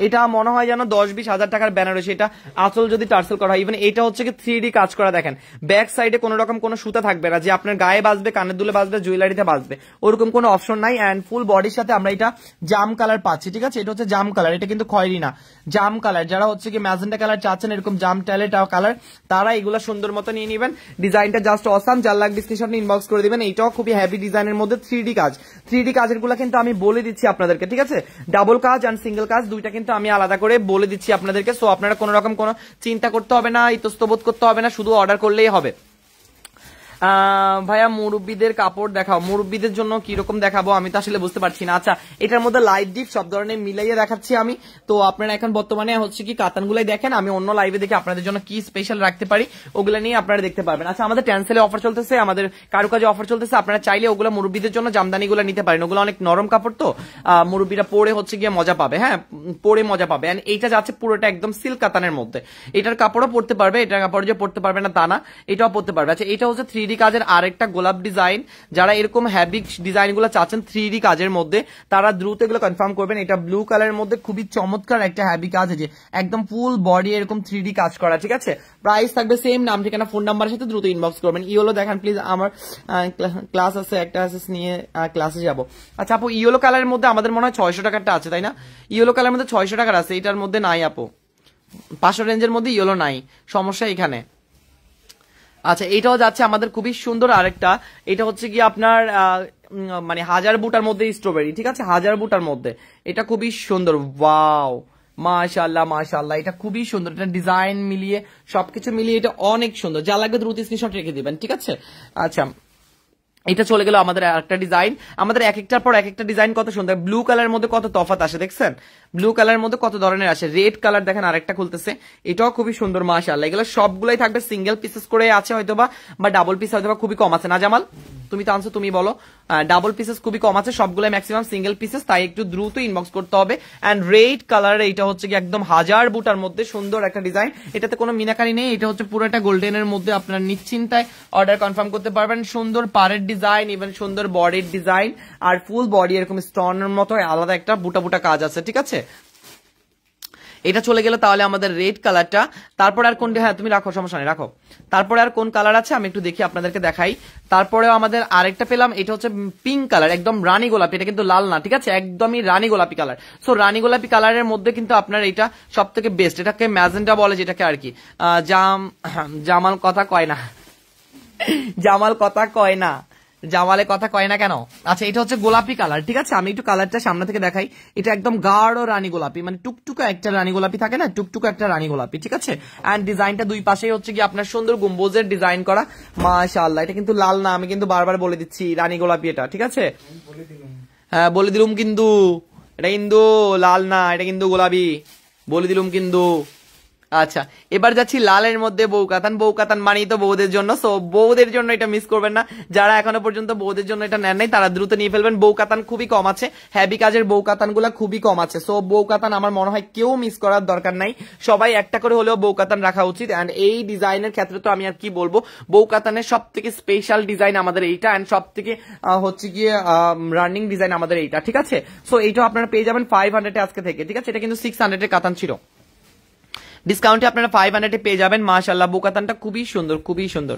এটা মনে হয় যেন 10-20 হাজার টাকার বেনারসি। এটা আঁচল যদি টার্সেল করা হয়, ইভেন এটা হচ্ছে কি 3D কাজ করা, দেখেন ব্যাক সাইডে কোনো রকম কোনো সুতা থাকবে না যে আপনার গায়ে বাজবে, কানের দুলে বাজবে, জুয়েলারিতে বাজবে, ওরকম কোনো অপশন নাই। এন্ড ফুল বডির সাথে আমরা এটা জাম কালার পাচ্ছি, ঠিক আছে? এটা হচ্ছে জাম কালার, এটা কিন্তু খয়েরি না, জাম কালার। যারা হচ্ছে কি ম্যাজেন্টা কালার চাচ্ছেন, এরকম জাম ট্যালেট কালার, তারা এগুলা সুন্দর মতো নিয়ে নেবেন। ডিজাইনটা জাস্ট অসাম, যার লাগবে স্ক্রিনশট নিয়ে ইনবক্স করে দিবেন। এটাও খুবই হেভি ডিজাইনের মধ্যে 3D কাজ। 3D কাজের গুলা কিন্তু আমি বলে দিচ্ছি আপনাদেরকে, ঠিক আছে? ডাবল কাজ আর সিঙ্গেল কাজ দুইটা কিন্তু আমি আলাদা করে বলে দিচ্ছি আপনাদেরকে। সো আপনারা কোনো রকম কোনো চিন্তা করতে হবে না, ইতস্তবোধ করতে হবে না, শুধু অর্ডার করলেই হবে। ভাইয়া মুরব্বীদের কাপড় দেখাও, মুরব্বীদের জন্য কিরকম দেখাবো আমি তো আসলে বুঝতে পারছি না। আচ্ছা, এটার মধ্যে লাইট ডিপ সব ধরনের মিলাইয়ে দেখাচ্ছি আমি। তো আপনারা এখন বর্তমানে হচ্ছে কি কাতানগুলাই দেখেন, আমি অন্য লাইভে দেখে আপনাদের জন্য কি স্পেশাল রাখতে পারি ওগুলো নিয়ে আপনারা দেখতে পারবেন। আচ্ছা, আমাদের ট্যান্সেলে অফার চলতেছে, আমাদের কারুকাজে অফার চলতেছে, আপনারা চাইলে ওগুলো মুরব্বীদের জন্য জামদানিগুলো নিতে পারেন। ওগুলো অনেক নরম কাপড়, তো মুরব্বীরা পরে হচ্ছে গিয়ে মজা পাবে, হ্যাঁ পরে মজা পাবে। এন্ড এইটা যাচ্ছে পুরোটা একদম সিল্ক কাতানের মধ্যে, এটার কাপড়ও পরতে পারবে, এটার কাপড় যে পরতে পারবে না তা না, এটাও পরতে পারবে। আচ্ছা, এটা হচ্ছে 3D কাজের আরেকটা গোলাপ ডিজাইন। যারা এরকম হ্যাভি ডিজাইন গুলো চাচ্ছেন 3D কাজের মধ্যে, তারা দ্রুত এগুলো কনফার্ম করবেন। এটা ব্লু কালারের মধ্যে খুবই চমৎকার একটা হ্যাভি কাজ, যে একদম ফুল বডি এরকম 3D কাজ করা, ঠিক আছে? প্রাইস থাকবে সেম, নাম ঠিকানা ফোন নাম্বারের সাথে দ্রুত ইনবক্স করবেন। ইয়েলো দেখেন প্লিজ, আমার ক্লাস আছে, একটা নিয়ে ক্লাসে যাব। আচ্ছা আপু, ইয়েলো কালারের মধ্যে আমাদের মনে হয় 600 টাকারটা আছে, তাই না? ইয়েলো কালারের মধ্যে 600 টাকার আছে, এটার মধ্যে নাই আপু, 500 রেঞ্জের মধ্যে ইয়েলো নাই, সমস্যা এখানে। আচ্ছা, এটাও যাচ্ছে আমাদের খুবই সুন্দর আরেকটা, এটা হচ্ছে কি আপনার মানে হাজার বুটার মধ্যে স্ট্রবেরি, ঠিক আছে? হাজার বুটার মধ্যে এটা খুবই সুন্দর, ওয়াও মাশাআল্লাহ মাশাআল্লাহ, এটা খুবই সুন্দর, এটা ডিজাইন মিলিয়ে সবকিছু মিলিয়ে এটা অনেক সুন্দর। যা লাগবে দ্রুত স্ক্রিনশট রেখে দিবেন, ঠিক আছে? আচ্ছা, এটা চলে গেল আমাদের আরেকটা ডিজাইন। আমাদের এক একটার পর এক একটা ডিজাইন কত সুন্দর। ব্লু কালারের মধ্যে কত তফাৎ আসে দেখছেন, ব্লু কালারের মধ্যে কত ধরনের আসে। রেড কালার দেখেন আরেকটা খুলতেছে, এটাও খুবই সুন্দর মাশাআল্লাহ। এগুলো সবগুলাই থাকবে সিঙ্গেল পিসেস করে আছে হয়তোবা, বা ডাবল পিস হয়তোবা খুবই কম আছে না জামাল? তুমি তো আনছো, তুমি বলো। ডাবল পিসেস খুবই কম আছে, সবগুলাই ম্যাক্সিমাম সিঙ্গেল পিসেস, তাই একটু দ্রুত ইনবক্স করতে হবে। এন্ড রেড কালার, এটা হচ্ছে কি একদম হাজার বুটার মধ্যে সুন্দর একটা ডিজাইন, এটাতে কোনো মিনাকারি নেই, এটা হচ্ছে পুরোটা গোল্ডেনের মধ্যে, আপনার নিশ্চিন্তায় অর্ডার কনফার্ম করতে পারবেন। সুন্দর পাড়ের ডিজাইন, ইভেন সুন্দর বডির ডিজাইন, আর ফুল বডি এরকম স্টোনের মতো আলাদা একটা বুটা বুটা কাজ আছে, ঠিক আছে? এটা চলে গেল তাহলে আমাদের রেড কালারটা। তারপর আর কোন, হ্যাঁ তুমি রাখো, সমস্যা নেই রাখো। তারপরে আর কোন কালার আছে আমি একটু দেখি আপনাদেরকে দেখাই। তারপরেও আমাদের আরেকটা পেলাম, এটা হচ্ছে পিঙ্ক কালার, একদম রানী গোলাপি, এটা কিন্তু লাল না, ঠিক আছে? একদমই রানী গোলাপি কালার। সো রানী গোলাপি কালারের মধ্যে কিন্তু আপনার এটা সব থেকে বেস্ট, এটাকে ম্যাজেন্টা বলে যেটাকে আর কি। জামাল কথা কয় না, জামাল কথা কয় না, জামালে কথা কয় না কেন? আচ্ছা, এটা হচ্ছে গোলাপি কালার, ঠিক আছে? আমি একটু কালারটা সামনে থেকে দেখাই। এটা একদম গাঢ় রানী গোলাপি, মানে টুকটুকা একটা রানী গোলাপি থাকে না, টুকটুকা একটা রানী গোলাপি, ঠিক আছে? এন্ড ডিজাইনটা দুই পাশেই হচ্ছে কি আপনার সুন্দর গম্বুজের ডিজাইন করা, মাশাআল্লাহ। এটা কিন্তু লাল না, আমি কিন্তু বারবার বলে দিচ্ছি, রানী গোলাপি এটা, ঠিক আছে? হ্যাঁ বলে দিলুম, কিন্তু এটা কিন্তু লাল না, এটা কিন্তু গোলাপি, বলে দিলুম কিন্তু। আচ্ছা, এবার যাচ্ছি লালের মধ্যে বউকাতান। বউকাতান মানেই তো বউদের জন্য, সো বউদের জন্য এটা মিস করবেন না। যারা এখনো পর্যন্ত বউদের জন্য এটা নেন নাই তারা দ্রুত নিয়ে ফেলবেন। বউকাতান খুবই কম আছে, হ্যাভি কাজের বউকাতান গুলা খুবই কম আছে। সো বউকাতান আমার মনে হয় কেউ মিস করার দরকার নাই, সবাই একটা করে হলেও বউকাতান রাখা উচিত। এন্ড এই ডিজাইনের ক্ষেত্রে তো আমি আর কি বলবো, বউকাতানের সব থেকে স্পেশাল ডিজাইন আমাদের এইটা, এন্ড সব থেকে হচ্ছে গিয়ে রানিং ডিজাইন আমাদের এইটা, ঠিক আছে? সো এইটাও আপনারা পেয়ে যাবেন 500 আজকে থেকে, ঠিক আছে? এটা কিন্তু 600 এর কাতান ছিল, ডিসকাউন্টে আপনারা 500 পেয়ে যাবেন। মাশাআল্লাহ, বোকাতানটা খুবই সুন্দর, খুবই সুন্দর।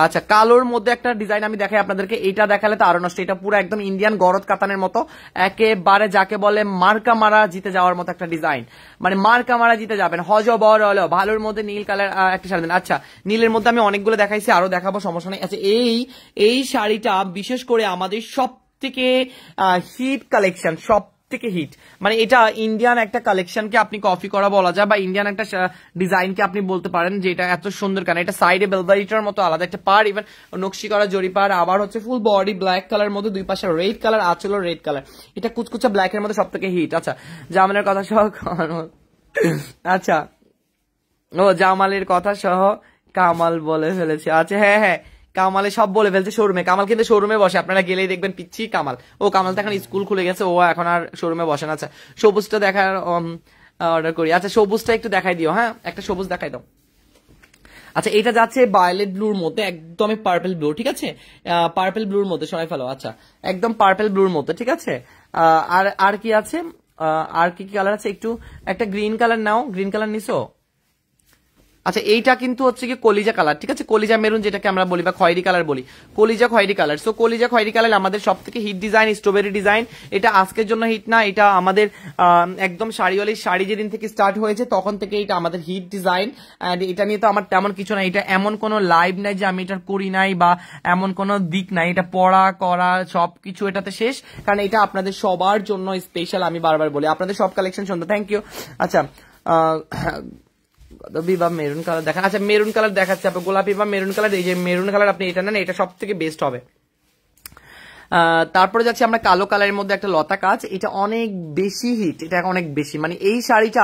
আচ্ছা, কালোর মধ্যে একটা ডিজাইন আমি দেখাই আপনাদেরকে, এটা দেখালে তো আরো নষ্ট। এটা পুরো একদম ইন্ডিয়ান গরদ কাতানের মতো, একেবারে যাকে বলে মার্কা মারা জিতে যাওয়ার মতো একটা ডিজাইন, মানে মার্কা মারা জিতে যাবেন। হজ বড় হলো ভালোর মধ্যে নীল কালার একটা শাড়ি দেন। আচ্ছা, নীলের মধ্যে আমি অনেকগুলো দেখাইছি, আরো দেখাবো, সমস্যা নেই। আচ্ছা, এই শাড়িটা বিশেষ করে আমাদের সব থেকে হিট কালেকশন, সব থেকে হিট, মানে এটা ইন্ডিয়ান একটা কালেকশনকে আপনি কপি করা বলা যায়, বা ইন্ডিয়ান একটা ডিজাইনকে আপনি বলতে পারেন যে এটা এত সুন্দর কেন। এটা সাইডে বেলভাইটার মতো আলাদা একটা পার, ইভেন নকশি করা জরি পার, আবার হচ্ছে ফুল বডি ব্ল্যাক কালার মধ্যে, দুই পাশে রেড কালার, আঁচলও রেড কালার। এটা কুচকুচা ব্ল্যাক এর মধ্যে সব থেকে হিট। আচ্ছা, জামালের কথা সহ, আচ্ছা ও জামালের কথা সহ কামাল বলে ফেলেছে। আচ্ছা হ্যাঁ হ্যাঁ, কামালে সব বলে ফেলছে শোরুমে। কামাল কিন্তু শোরুমে বসে, আপনারা গেলেই দেখবেন পিচ্ছি কামাল। ও কামাল তো এখন স্কুল খুলে গেছে, ও এখন আর শোরুমে বসে না। আচ্ছা, সবুজটা দেখার অর্ডার করি। আচ্ছা সবুজটা একটু দেখাই দিও, হ্যাঁ একটা সবুজ দেখাই দাও। আচ্ছা এটা যাচ্ছে ভায়োলেট ব্লুর মধ্যে, একদমই পার্পল ব্লু, ঠিক আছে, পার্পল ব্লুর মধ্যে সরাই ফেলো। আচ্ছা একদম পার্পল ব্লুর মধ্যে, ঠিক আছে। আর আর কি আছে, আর কি কি কালার আছে, একটু একটা গ্রিন কালার নাও, গ্রিন কালার নিছো। আচ্ছা এইটা কিন্তু হচ্ছে কি কলিজা কালার, ঠিক আছে, কলিজা মেরুন যেটাকে আমরা বলি বা খয়েরি কালার বলি, কলিজা খয়েরি কালার। সো কলিজা খয়েরি কালার আমাদের সব থেকে হিট ডিজাইন, স্ট্রবেরি ডিজাইন। এটা আজকের জন্য হিট না, এটা আমাদের একদম শাড়িওয়ালির শাড়ি যেদিন থেকে স্টার্ট হয়েছে তখন থেকে এটা আমাদের হিট ডিজাইন। এন্ড এটা নিয়ে তো আমার তেমন কিছু নাই, এটা এমন কোনো লাইভ নাই যে আমি এটা করি নাই বা এমন কোনো দিক নাই, এটা পড়া করা সবকিছু এটাতে শেষ, কারণ এটা আপনাদের সবার জন্য স্পেশাল। আমি বারবার বলি আপনাদের সব কালেকশন সুন্দর, থ্যাংক ইউ। আচ্ছা গোলাপি বা মেরুন কালার দেখা, আচ্ছা মেরুন কালার দেখাচ্ছে আপনি, গোলাপি বা মেরুন কালার, এই যে মেরুন কালার আপনি এটা নেন, এটা সব থেকে বেস্ট হবে। তারপরে যাচ্ছি আমরা কালো কালারের মধ্যে একটা লতা কাজ, এটা অনেক বেশি হিট, এটা অনেক বেশি, মানে এই শাড়িটা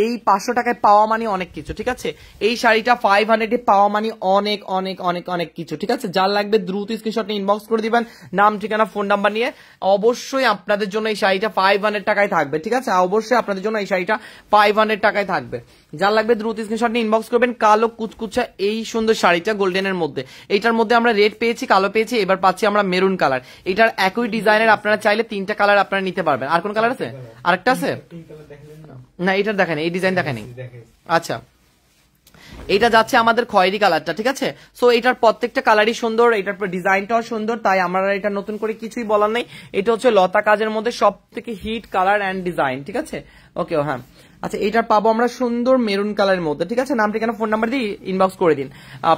এই 500 টাকায় পাওয়া মানে অনেক কিছু, ঠিক আছে, এই শাড়িটা 500 পাওয়া মানে অনেক অনেক অনেক অনেক কিছু, ঠিক আছে। যার লাগবে দ্রুত স্ক্রিনশট নিয়ে ইনবক্স করে দিবেন, নাম ঠিকানা ফোন নাম্বার নিয়ে। অবশ্যই আপনাদের জন্য এই শাড়িটা 500 টাকায় থাকবে, ঠিক আছে, অবশ্যই আপনাদের জন্য এই শাড়িটা 500 টাকায় থাকবে। যার লাগবে দ্রুত স্ক্রিনশট নিয়ে ইনবক্স করবেন। কালো কুচকুচা এই সুন্দর শাড়িটা গোল্ডেনের মধ্যে, এইটার মধ্যে আমরা রেড পেয়েছি, কালো পেয়েছি, এবার পাচ্ছি আমরা মেরুন কালার। এটার একই ডিজাইনের আপনারা চাইলে 3টা কালার আপনারা নিতে পারবেন। আর কোন কালার আছে, আরেকটা আছে না, এটার দেখেন, এই ডিজাইন দেখেন। আচ্ছা এটা যাচ্ছে আমাদের খয়েরি কালারটা, ঠিক আছে। সো এটার প্রত্যেকটা কালারই সুন্দর, এটার ডিজাইনটাও সুন্দর, তাই আমরা এটা নতুন করে কিছুই বলার নেই। এটা হচ্ছে লতা কাজের মধ্যে সব থেকে হিট কালার অ্যান্ড ডিজাইন, ঠিক আছে, ওকে হ্যাঁ। আচ্ছা এটা পাবো আমরা সুন্দর মেরুন কালারের মধ্যে, ঠিক আছে, নাম ঠিকানা ফোন নাম্বার দিয়ে ইনবক্স করে দিন।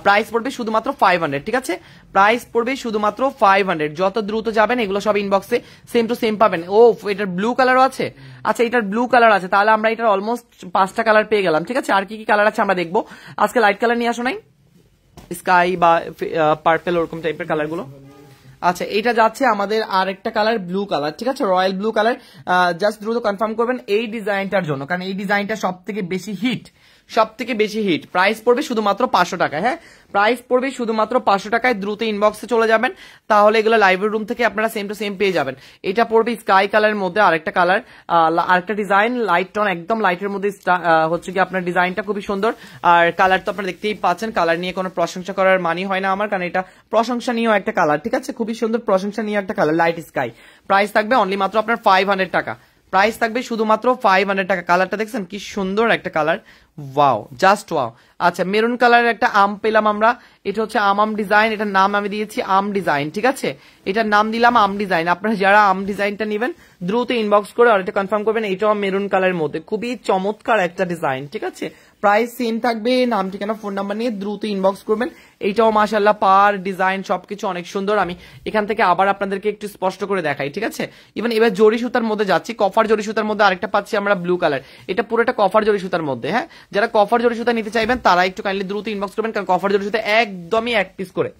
প্রাইস পড়বে শুধুমাত্র 500, ঠিক আছে, প্রাইস পড়বে শুধুমাত্র 500। যত দ্রুত যাবেন এগুলো সব ইনবক্সে সেম টু সেম পাবেন। ও এটার ব্লু কালারও আছে, আচ্ছা এটার ব্লু কালার আছে, তাহলে আমরা এটার অলমোস্ট 5টা কালার পেয়ে গেলাম, ঠিক আছে। আর কি কি কালার আছে আমরা দেখবো, আজকে লাইট কালার নিয়ে আসো নাই, স্কাই বা পার্পল ওরকম টাইপের কালার গুলো। আচ্ছা এটা যাচ্ছে আমাদের আরেকটা কালার ব্লু কালার, ঠিক আছে, রয়্যাল ব্লু কালার। জাস্ট দ্রুত কনফার্ম করবেন এই ডিজাইনটার জন্য, কারণ এই ডিজাইনটা সব থেকে বেশি হিট, সব থেকে বেশি হিট। প্রাইস পড়বে শুধুমাত্র 500 টাকায়, হ্যাঁ প্রাইস পড়বে শুধুমাত্র 500 টাকায়। দ্রুত ইনবক্সে চলে যাবেন, তাহলে এগুলো লাইব্রেরি রুম থেকে আপনারা সেম টু সেম পেয়ে যাবেন। এটা পড়বে স্কাই কালারের মধ্যে, আরেকটা কালার, আরেকটা ডিজাইন লাইট টন, একদম লাইটের মধ্যে হচ্ছে কি আপনার ডিজাইনটা খুবই সুন্দর। আর কালার তো আপনারা দেখতেই পাচ্ছেন, কালার নিয়ে কোনো প্রশংসা করার মানি হয় না আমার, কারণ এটা প্রশংসা নিয়েও একটা কালার, ঠিক আছে, খুবই সুন্দর প্রশংসা নিয়ে একটা কালার, লাইট স্কাই। প্রাইস থাকবে অনলি মাত্র আপনার 500 টাকা, প্রাইস থাকবে শুধুমাত্র 500 টাকা। কালারটা দেখছেন কি সুন্দর একটা কালার, ওয়াও জাস্ট ওয়াও। আচ্ছা মেরুন কালারের একটা আম পেলাম আমরা, এটা হচ্ছে আম ডিজাইন, এটার নাম আমি দিয়েছি আম ডিজাইন, ঠিক আছে, এটার নাম দিলাম আম ডিজাইন। আপনারা যারা আম ডিজাইনটা নেবেন দ্রুত ইনবক্স করে অর্ডারটা কনফার্ম করবেন। এটাও মেরুন কালারের মধ্যে খুবই চমৎকার একটা ডিজাইন, ঠিক আছে, প্রাইস সেম থাকবে, নাম ঠিকানা ফোন নাম্বার নিয়ে দ্রুত ইনবক্স করবেন। এইটাও মাশাআল্লাহ পার ডিজাইন সবকিছু অনেক সুন্দর। আমি এখান থেকে আবার আপনাদেরকে একটু স্পষ্ট করে দেখাই, ঠিক আছে। ইভেন এবার জরি সুতার মধ্যে যাচ্ছি, কফার জরি সুতার মধ্যে আরেকটা পাচ্ছি আমরা ব্লু কালার, এটা পুরোটা কফার জরি সুতার মধ্যে। হ্যাঁ যারা কফার জরি সুতা নিতে চাইবেন তারা একটু কাইন্ডলি দ্রুত ইনবক্স করবেন, কারণ কফার জরি সুতা একদমই এক পিস করে,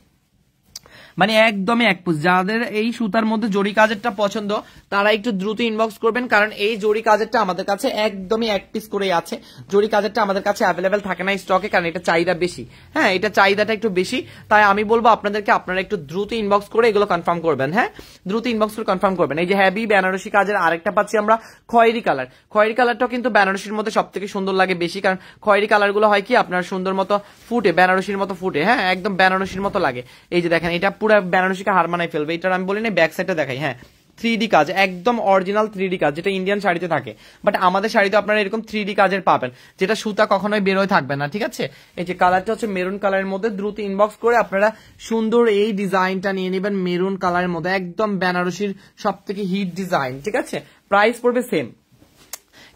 মানে একদমই এক পিস। যাদের এই সুতার মধ্যে জরি কাজেরটা পছন্দ তারা একটু দ্রুত ইনবক্স করবেন, কারণ এই জরি কাজেরটা আমাদের কাছে একদমই এক পিস করেই আছে। জরি কাজেরটা আমাদের কাছে অ্যাভেলেবেল থাকে না স্টকে, কারণ এটা চাহিদা বেশি, হ্যাঁ এটা চাহিদাটা একটু বেশি। তাই আমি বলবো আপনাদেরকে আপনারা একটু দ্রুত ইনবক্স করে এগুলো কনফার্ম করবেন, হ্যাঁ দ্রুত ইনবক্স করে কনফার্ম করবেন। এই যে হ্যাভি বেনারসি কাজের আরেকটা পাচ্ছি আমরা খয়েরি কালার, খয়েরি কালারটাও কিন্তু বেনারসির মধ্যে সব থেকে সুন্দর লাগে বেশি, কারণ খয়েরি কালার গুলো হয় কি আপনার সুন্দর মতো ফুটে, বেনারসির মতো ফুটে, হ্যাঁ একদম বেনারসির মতো লাগে। এই যে দেখেন এটা পুরো বেনারসিকে হার মানায় ফেলবে। এটার আমি বলি না ব্যাক সাইডটা দেখাই, হ্যাঁ 3D কাজ, একদম অরিজিনাল 3D কাজ, যেটা ইন্ডিয়ান শাড়িতে থাকে, বাট আমাদের শাড়িতে আপনারা এরকম 3D কাজের পাবেন, যেটা সুতা কখনোই বেরোয় থাকবে না, ঠিক আছে। এই যে কালারটা হচ্ছে মেরুন কালারের মধ্যে, দ্রুত ইনবক্স করে আপনারা সুন্দর এই ডিজাইনটা নিয়ে নেবেন মেরুন কালারের মধ্যে, একদম বেনারসির সব থেকে হিট ডিজাইন, ঠিক আছে। প্রাইস পড়বে সেম।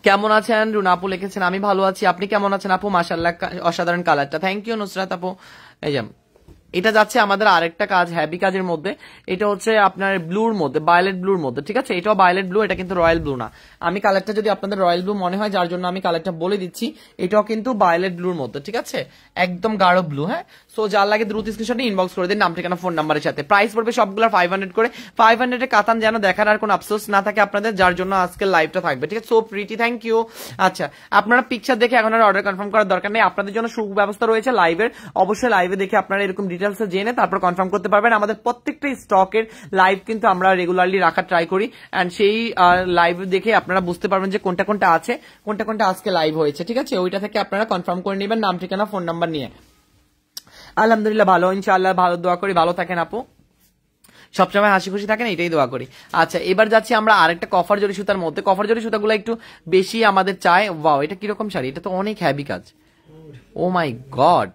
কেমন আছেন রুনা আপু লিখেছেন, আমি ভালো আছি, আপনি কেমন আছেন আপু? মাশাআল্লাহ অসাধারণ কালারটা, থ্যাংক ইউ নুসরাত আপু। এই যে এটা যাচ্ছে আমাদের আরেকটা কাজ হ্যাভি কাজের মধ্যে, এটা হচ্ছে আপনার ব্লুর মধ্যে, ভায়োলেট ব্লুর মধ্যে, ঠিক আছে, এটাও ভায়োলেট ব্লু, এটা কিন্তু রয়্যাল ব্লু না। আমি কালারটা যদি আপনাদের রয়্যাল ব্লু মনে হয় যার জন্য আমি কালারটা বলে দিচ্ছি, এটাও কিন্তু ভায়োলেট ব্লুর মধ্যে, ঠিক আছে, একদম গাঢ় ব্লু। হ্যাঁ সো যার লাগে দ্রুত স্ক্রিনশটে ইনবক্স করে দিন নাম ঠিকানা ফোন নাম্বারের সাথে। প্রাইস পড়বে সবগুলোর 500 করে। 500 এ কাতান যেন দেখার আর কোনো আফসোস না থাকে আপনাদের, যার জন্য আজকের লাইভটা থাকবে, ঠিক আছে। So pretty, thank you. আচ্ছা আপনারা পিকচার দেখে এখন আর অর্ডার কনফার্ম করার দরকার নেই, আপনাদের জন্য সুব্যবস্থা রয়েছে লাইভের, অবশ্যই লাইভে দেখে আপনারা এরকম ডিটেলস জেনে তারপর কনফার্ম করতে পারবেন। আমাদের প্রত্যেকটা স্টকের লাইভ কিন্তু আমরা রেগুলারলি রাখার ট্রাই করি, এন্ড সেই লাইভ দেখে আপনারা বুঝতে পারবেন যে কোনটা কোনটা আছে, কোনটা কোনটা আজকে লাইভ হয়েছে, ঠিক আছে? ওইটা থেকে আপনারা কনফার্ম করে নেবেন নাম, ঠিকানা, ফোন নাম্বার নিয়ে। আলহামদুলিল্লাহ ভালো, ইনশাআল্লাহ ভালো, দোয়া করি ভালো থাকেন আপু, সবসময় হাসি খুশি থাকেন, এটাই দোয়া করি। আচ্ছা এবার যাচ্ছি আমরা আরেকটা কফার জরি সুতার মধ্যে। কফার জরি সুতাগুলো একটু বেশি আমাদের চাই। ওয়াও, এটা কিরকম শাড়ি? এটা তো অনেক হ্যাভি কাজ। ও মাই গড,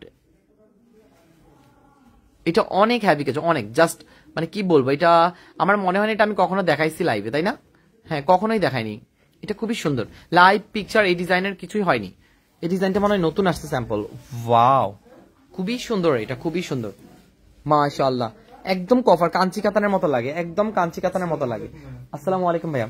এটা অনেক হ্যাভি কাজ, অনেক, জাস্ট মানে কি বলবো, এটা আমার মনে হয় না এটা আমি কখনো দেখাইছি লাইভে, তাই না? হ্যাঁ, কখনোই দেখাইনি। এটা খুবই সুন্দর লাইভ পিকচার, এই ডিজাইনের কিছুই হয়নি। এই ডিজাইনটা মনে হয় নতুন আসছে স্যাম্পল। ওয়াও, খুবই সুন্দর, এটা খুবই সুন্দর, মাশাআল্লাহ। একদম কফার, কাঞ্চি কাতানের মতো লাগে, একদম কাঞ্চি কাতানের মতো লাগে। আসসালামু আলাইকুম ভাইয়া।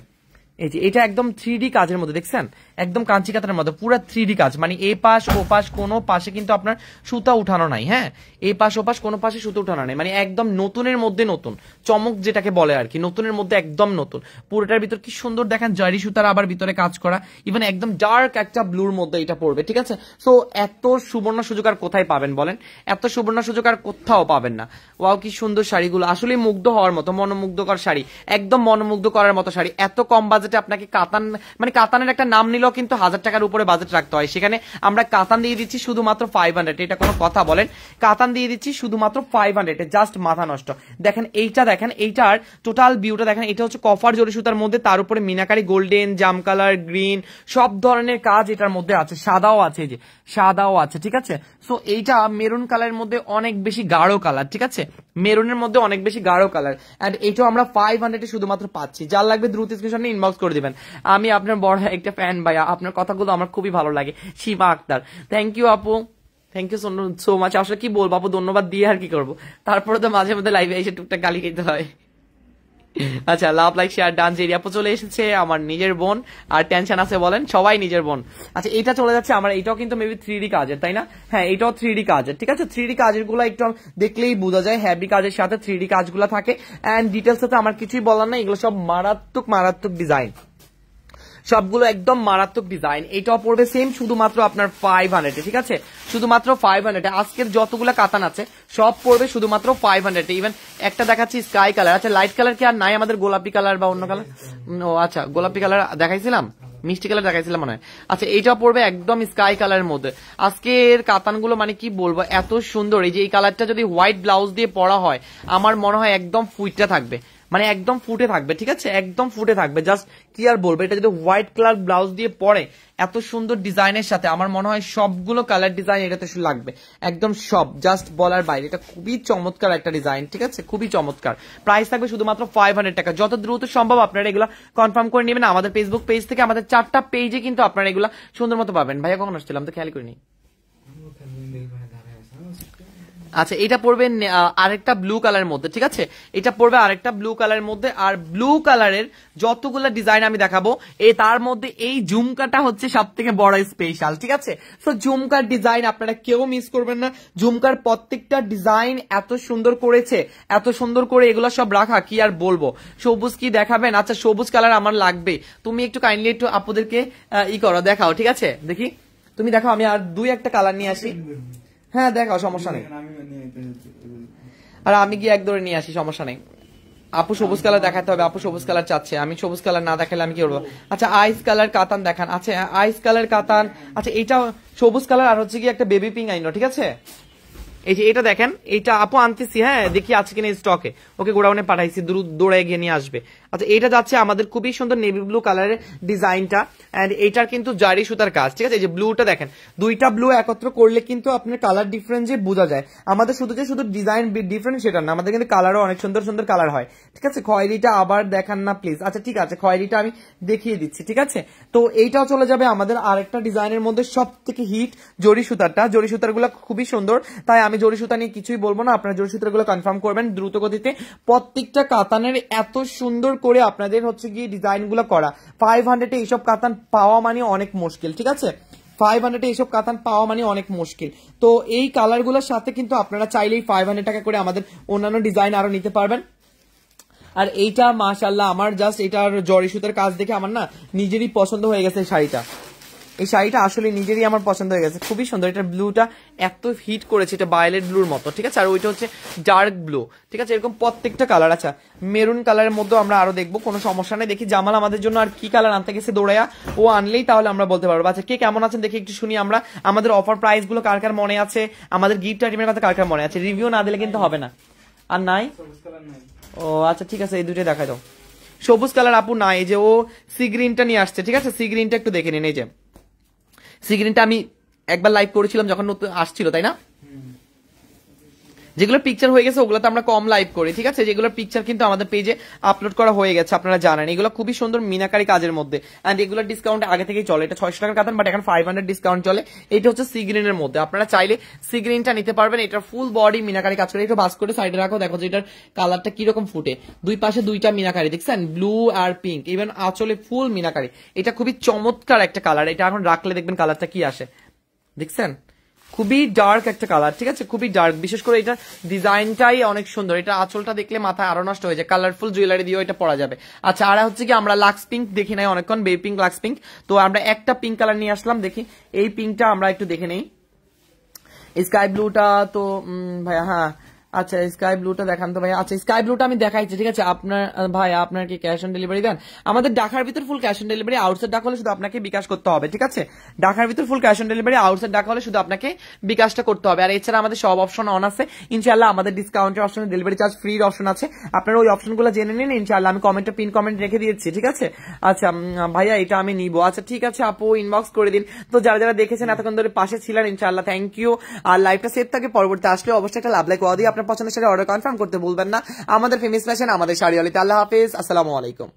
এই যে এটা একদম 3D কাজের মধ্যে, দেখছেন? একদম কাঞ্চি কাতানের মধ্যে পুরো 3D কাজ, মানে এ পাশ ও পাশ কোনো পাশে কিন্তু আপনার সুতা উঠানো নাই। হ্যাঁ, এ পাশ ও পাশ কোনো পাশে সুতা উঠানো নাই, মানে একদম নতুনের মধ্যে নতুন, চমক যেটাকে বলে আর কি, নতুনের মধ্যে একদম নতুন। পুরোটার ভিতর কি সুন্দর দেখেন, জারি সুতার আবার ভিতরে কাজ করা, ইভেন একদম ডার্ক একটা ব্লুর মধ্যে এটা পড়বে, ঠিক আছে? সো এত সুবর্ণ সুযোগ আর কোথায় পাবেন বলেন? এত সুবর্ণ সুযোগ আর কোথাও পাবেন না। ওয়াও, কি সুন্দর শাড়িগুলো, আসলে মুগ্ধ হওয়ার মতো, মনোমুগ্ধকর শাড়ি, একদম মনোমুগ্ধ করার মতো শাড়ি। এত কম বাজেটে আপনাকে কাতান, মানে কাতানের একটা নাম নিলেও কিন্তু 1000 টাকার উপরে বাজেট রাখতে হয়, সেখানে আমরা কাতান দিয়ে দিচ্ছি শুধুমাত্র 500। এটা কোনো কথা বলেন? কাতান দিয়ে দিচ্ছি শুধুমাত্র 500, জাস্ট মাথা নষ্ট। দেখেন এইটা, দেখেন এইটার টোটাল ভিউটা দেখেন, এটা হচ্ছে কফার জরি সুতার মধ্যে, তার উপরে মিনাকারি গোল্ডেন, জাম কালার, গ্রিন, সব ধরনের কাজ এটার মধ্যে আছে, সাদাও আছে, এই যে সাদাও আছে, ঠিক আছে? সো এইটা মেরুন কালারের মধ্যে অনেক বেশি গাঢ় কালার, ঠিক আছে? মেরুনের মধ্যে অনেক বেশি গাঢ় কালার, এন্ড এটাও আমরা 500 শুধুমাত্র পাচ্ছি। যার লাগবে দ্রুত স্ক্রিনশট নিয়ে ইনবক্স করে দিবেন। আমি আপনার বড় একটা ফ্যান ভাইয়া, আপনার কথাগুলো আমার খুবই ভালো লাগে। শিবা আক্তার, থ্যাংক ইউ আপু, থ্যাংক ইউ সো মাচ। আসলে কি বলবো আপু, ধন্যবাদ দিয়ে আর কি করবো, তারপরে তো মাঝে মধ্যে লাইভে এসে টুকটাক গালি খেতে হয়। আচ্ছা, লাভ, লাইক, শেয়ার, ডান। জেরি আপু চলে এসেছে, আমার নিজের বোন, আর টেনশন আছে বলেন, সবাই নিজের বোন। আচ্ছা, এটা চলে যাচ্ছে আমার, এটাও কিন্তু মেবি 3D কাজের, তাই না? হ্যাঁ, এটাও 3D কাজের, ঠিক আছে? 3D কাজের গুলো একটু দেখলেই বোঝা যায়, হ্যাভি কাজের সাথে 3D কাজগুলো থাকে। এন্ড ডিটেলস তো আমার কিছুই বলার নাই, এগুলো সব মারাত্মক মারাত্মক ডিজাইন, সবগুলো একদম মারাত্মক ডিজাইন। এটাও পড়বে সেম শুধুমাত্র আপনার 500, ঠিক আছে? শুধুমাত্র 500। আজকের যতগুলো কাতান আছে সব পড়বে শুধুমাত্র 500। ইভেন একটা দেখাচ্ছি স্কাই কালার, আচ্ছা লাইট কালার কি আর নাই আমাদের? গোলাপি কালার বা অন্য কালার? ও আচ্ছা, গোলাপি কালার দেখাইছিলাম, মিষ্টি কালার দেখাইছিলাম মনে হয়। আচ্ছা, এইটা পড়বে একদম স্কাই কালারের মধ্যে। আজকের কাতানগুলো মানে কি বলবো, এত সুন্দর। এই যে এই কালারটা যদি হোয়াইট ব্লাউজ দিয়ে পরা হয়, আমার মনে হয় একদম ফুটটা থাকবে, মানে একদম ফুটে থাকবে, ঠিক আছে? একদম ফুটে থাকবে, জাস্ট কি আর বলবো। এটা যদি হোয়াইট কালার ব্লাউজ দিয়ে পরে এত সুন্দর ডিজাইনের সাথে, আমার মনে হয় সবগুলো কালার ডিজাইন এটাতে লাগবে, একদম সব, জাস্ট বলার বাইরে। এটা খুবই চমৎকার একটা ডিজাইন, ঠিক আছে? খুবই চমৎকার। প্রাইস থাকবে শুধুমাত্র 500 টাকা। যত দ্রুত সম্ভব আপনারা এগুলো কনফার্ম করে নেবেন। আমাদের ফেসবুক পেজ থেকে আমাদের 4টা পেজে কিন্তু আপনারা এগুলো সুন্দর মতো পাবেন। ভাইয়া কখন আসছিলাম তো খেয়াল করিনি। আচ্ছা, এটা পড়বে আরেকটা ব্লু কালারের মধ্যে, ঠিক আছে? এটা পড়বে আরেকটা ব্লু কালারের মধ্যে। আর ব্লু কালারের যতগুলো ডিজাইন আমি দেখাবো, তার মধ্যে এই ঝুমকাটা হচ্ছে সব থেকে বড় স্পেশাল, ঠিক আছে? তো ঝুমকার ডিজাইন আপনারা কেউ মিস করবেন না। ঝুমকার প্রত্যেকটা ডিজাইন এত সুন্দর করেছে, এত সুন্দর করে এগুলো সব রাখা, কি আর বলবো। সবুজ কি দেখাবেন? আচ্ছা, সবুজ কালার আমার লাগবে, তুমি একটু কাইন্ডলি একটু আপুদেরকে করো, দেখাও, ঠিক আছে? দেখি, তুমি দেখাও, আমি আর 2-1টা কালার নিয়ে আসি। হ্যাঁ দেখাও, সমস্যা নেই। আর আমি গিয়ে এক ধরে নিয়ে আসি, সমস্যা নেই। আপু সবুজ কালার দেখাতে হবে, আপু সবুজ কালার চাচ্ছে, আমি সবুজ কালার না দেখালে আমি কি করবো? আচ্ছা, আইস কালার কাতান দেখান। আচ্ছা, আইস কালার কাতান, আচ্ছা এটা সবুজ কালার, আর হচ্ছে কি একটা বেবি পিঙ্ক আইনো, ঠিক আছে? এই যে এটা দেখেন, এটা আপু আনতেছি, হ্যাঁ দেখি আছে কিনা স্টকে, ওকে গোডাউনে পাঠাইছি, দৌড়ে গিয়ে নিয়ে আসবে। আচ্ছা, এটা যাচ্ছে আমাদের খুবই সুন্দর নেভি ব্লু কালারের ডিজাইনটা, এন্ড এটার কিন্তু জারি সুতার কাজ, ঠিক আছে? এই যে ব্লুটা দেখেন, দুইটা ব্লু একত্র করলে কিন্তু আপনার কালার ডিফারেন্স বোঝা যায়। আমাদের শুধু ডিজাইন ডিফারেন্ট সেটা না, আমাদের কিন্তু কালারও অনেক সুন্দর সুন্দর কালার হয়, ঠিক আছে? খয়েরিটা আবার দেখান না প্লিজ। আচ্ছা ঠিক আছে, খয়েরিটা আমি দেখিয়ে দিচ্ছি, ঠিক আছে? তো এইটাও চলে যাবে আমাদের আরেকটা ডিজাইনের মধ্যে, সব থেকে হিট জরি সুতারটা। জরি সুতারগুলো খুবই সুন্দর, তাই আমি জরি সুতা নিয়ে কিছুই বলবো না, আপনারা জরি সুতারগুলো কনফার্ম করবেন দ্রুত গতিতে। প্রত্যেকটা কাতানের এত সুন্দর করে আপনাদের হচ্ছে গিয়ে ডিজাইনগুলো করা। 500-এ এইসব কাতান পাওয়া মানে অনেক মুশকিল, ঠিক আছে? 500-এ এইসব কাতান পাওয়া মানে অনেক মুশকিল। তো এই কালারগুলোর সাথে কিন্তু আপনারা চাইলেই 500 টাকা করে আমাদের অন্যান্য ডিজাইন আরো নিতে পারবেন। আর এইটা মাশাআল্লাহ, আমার জাস্ট এটার জরি সুতার কাজ দেখে আমার না নিজেরই পছন্দ হয়ে গেছে শাড়িটা। এই শাড়িটা আসলে নিজেরই আমার পছন্দ হয়ে গেছে, খুবই সুন্দর। এটা ব্লুটা এত হিট করেছে, এটা ভায়োলেট ব্লুর মতো, ঠিক আছে। আর ওইটা হচ্ছে ডার্ক ব্লু, ঠিক আছে। এরকম প্রত্যেকটা কালার। আচ্ছা মেরুন কালারের মধ্যে আমরা আরো দেখবো, কোনো সমস্যা নেই। দেখি জামাল আমাদের জন্য আর কি কালার আনতে গেছে দৌড়াইয়া, ও আনলেই তাহলে আমরা বলতে পারবো। আচ্ছা কে কেমন আছেন দেখি একটু শুনি আমরা। আমাদের অফার প্রাইস গুলো কার কার মনে আছে, আমাদের গিফট আইটেমের কথা কার কার মনে আছে। রিভিউ না দিলে কিন্তু হবে না। আর নাই? ও আচ্ছা ঠিক আছে, এই দুটোই দেখাই দাও। সবুজ কালার আপু নাই, এই যে ও সি গ্রিনটা নিয়ে আসছে, ঠিক আছে। সি গ্রিনটা একটু দেখে নিন। এই যে সি গ্রিনটা আমি একবার লাইভ করেছিলাম যখন নতুন আসছিল, তাই না? যেগুলো পিকচার হয়ে গেছে ওগুলো তো আমরা কম লাইভ করি, ঠিক আছে। যেগুলোর পিকচার কিন্তু আমাদের পেজে আপলোড করা হয়ে গেছে, আপনারা জানেন। এগুলো খুবই সুন্দর মিনাকারি কাজের মধ্যে, এন্ড এগুলোর ডিসকাউন্ট আগে থেকেই চলে। এটা 600 টাকার কাতান, বাট এখন 500 ডিসকাউন্ট চলে। এটা হচ্ছে সি গ্রিনের মধ্যে, আপনারা চাইলে সি গ্রিনটা নিতে পারবেন। এটা ফুল বডি মিনাকারি কাজ করে। একটু বাস করে সাইডে রাখো, দেখো যে এটার কালারটা কিরকম ফুটে। দুই পাশে দুইটা মিনাকারি দেখছেন, ব্লু আর পিঙ্ক, ইভেন আঁচলে ফুল মিনাকারি। এটা খুবই চমৎকার একটা কালার। এটা এখন রাখলে দেখবেন কালারটা কি আসে, দেখছেন? খুবই ডার্ক একটা কালার, ঠিক আছে, খুবই ডার্ক। বিশেষ করে এটা ডিজাইনটাই অনেক সুন্দর। এটা আঁচলটা দেখলে মাথায় আরো নষ্ট হয়ে যায়। কালারফুল জুয়েলারি দিয়েও এটা পরা যাবে। আচ্ছা আর হচ্ছে কি আমরা লাক্স পিঙ্ক দেখি নাই অনেকক্ষণ, বেবি পিঙ্ক, লাক্স পিঙ্ক। তো আমরা একটা পিঙ্ক কালার নিয়ে আসলাম, দেখি এই পিঙ্কটা আমরা একটু দেখে নেই। স্কাই ব্লুটা তো ভাইয়া, হ্যাঁ আচ্ছা স্কাই ব্লুটা দেখান তো ভাই। আচ্ছা স্কাই ব্লুটা আমি দেখাইছি, ঠিক আছে। আপনার ভাই আপনার কি ক্যাশ অন ডেলিভারি দেন? আমাদের ঢাকার ভিতর full cash on delivery, outside Dhaka হলে শুধু আপনাকে বিকাশ করতে হবে, ঠিক আছে। ঢাকার ভিতর full cash on delivery, outside Dhaka হলে শুধু আপনাকে বিকাশটা করতে হবে। আর এছাড়া আমাদের সব অপশন অন আছে ইনশাআল্লাহ। আমাদের ডিসকাউন্টের অপশন, ডেলিভারি চার্জ ফ্রির অপশন আছে, আপনারা ওই অপশনগুলো জেনে নিন ইনশাআল্লাহ। আমি কমেন্টে পিন কমেন্ট রেখে দিয়েছি, ঠিক আছে। আচ্ছা ভাইয়া এটা আমি নিবো, আচ্ছা ঠিক আছে আপু ইনবক্স করে দিন। তো যারা যারা দেখেছেন এতক্ষণ ধরে পাশে ছিলেন ইনশাআল্লাহ থ্যাংক ইউ। আর লাইভটা সেভ থাকে, পরবর্তী আসলে অবশ্যই একটা লাভ লাইক ওয়া দিয়ে আপনার পছন্দের সাথে অর্ডার কনফার্ম করতে ভুলবেন না। আমাদের ফেমাস ফ্যাশন, আমাদের শাড়িওয়ালিতে। আল্লাহ হাফেজ, আসসালামু আলাইকুম।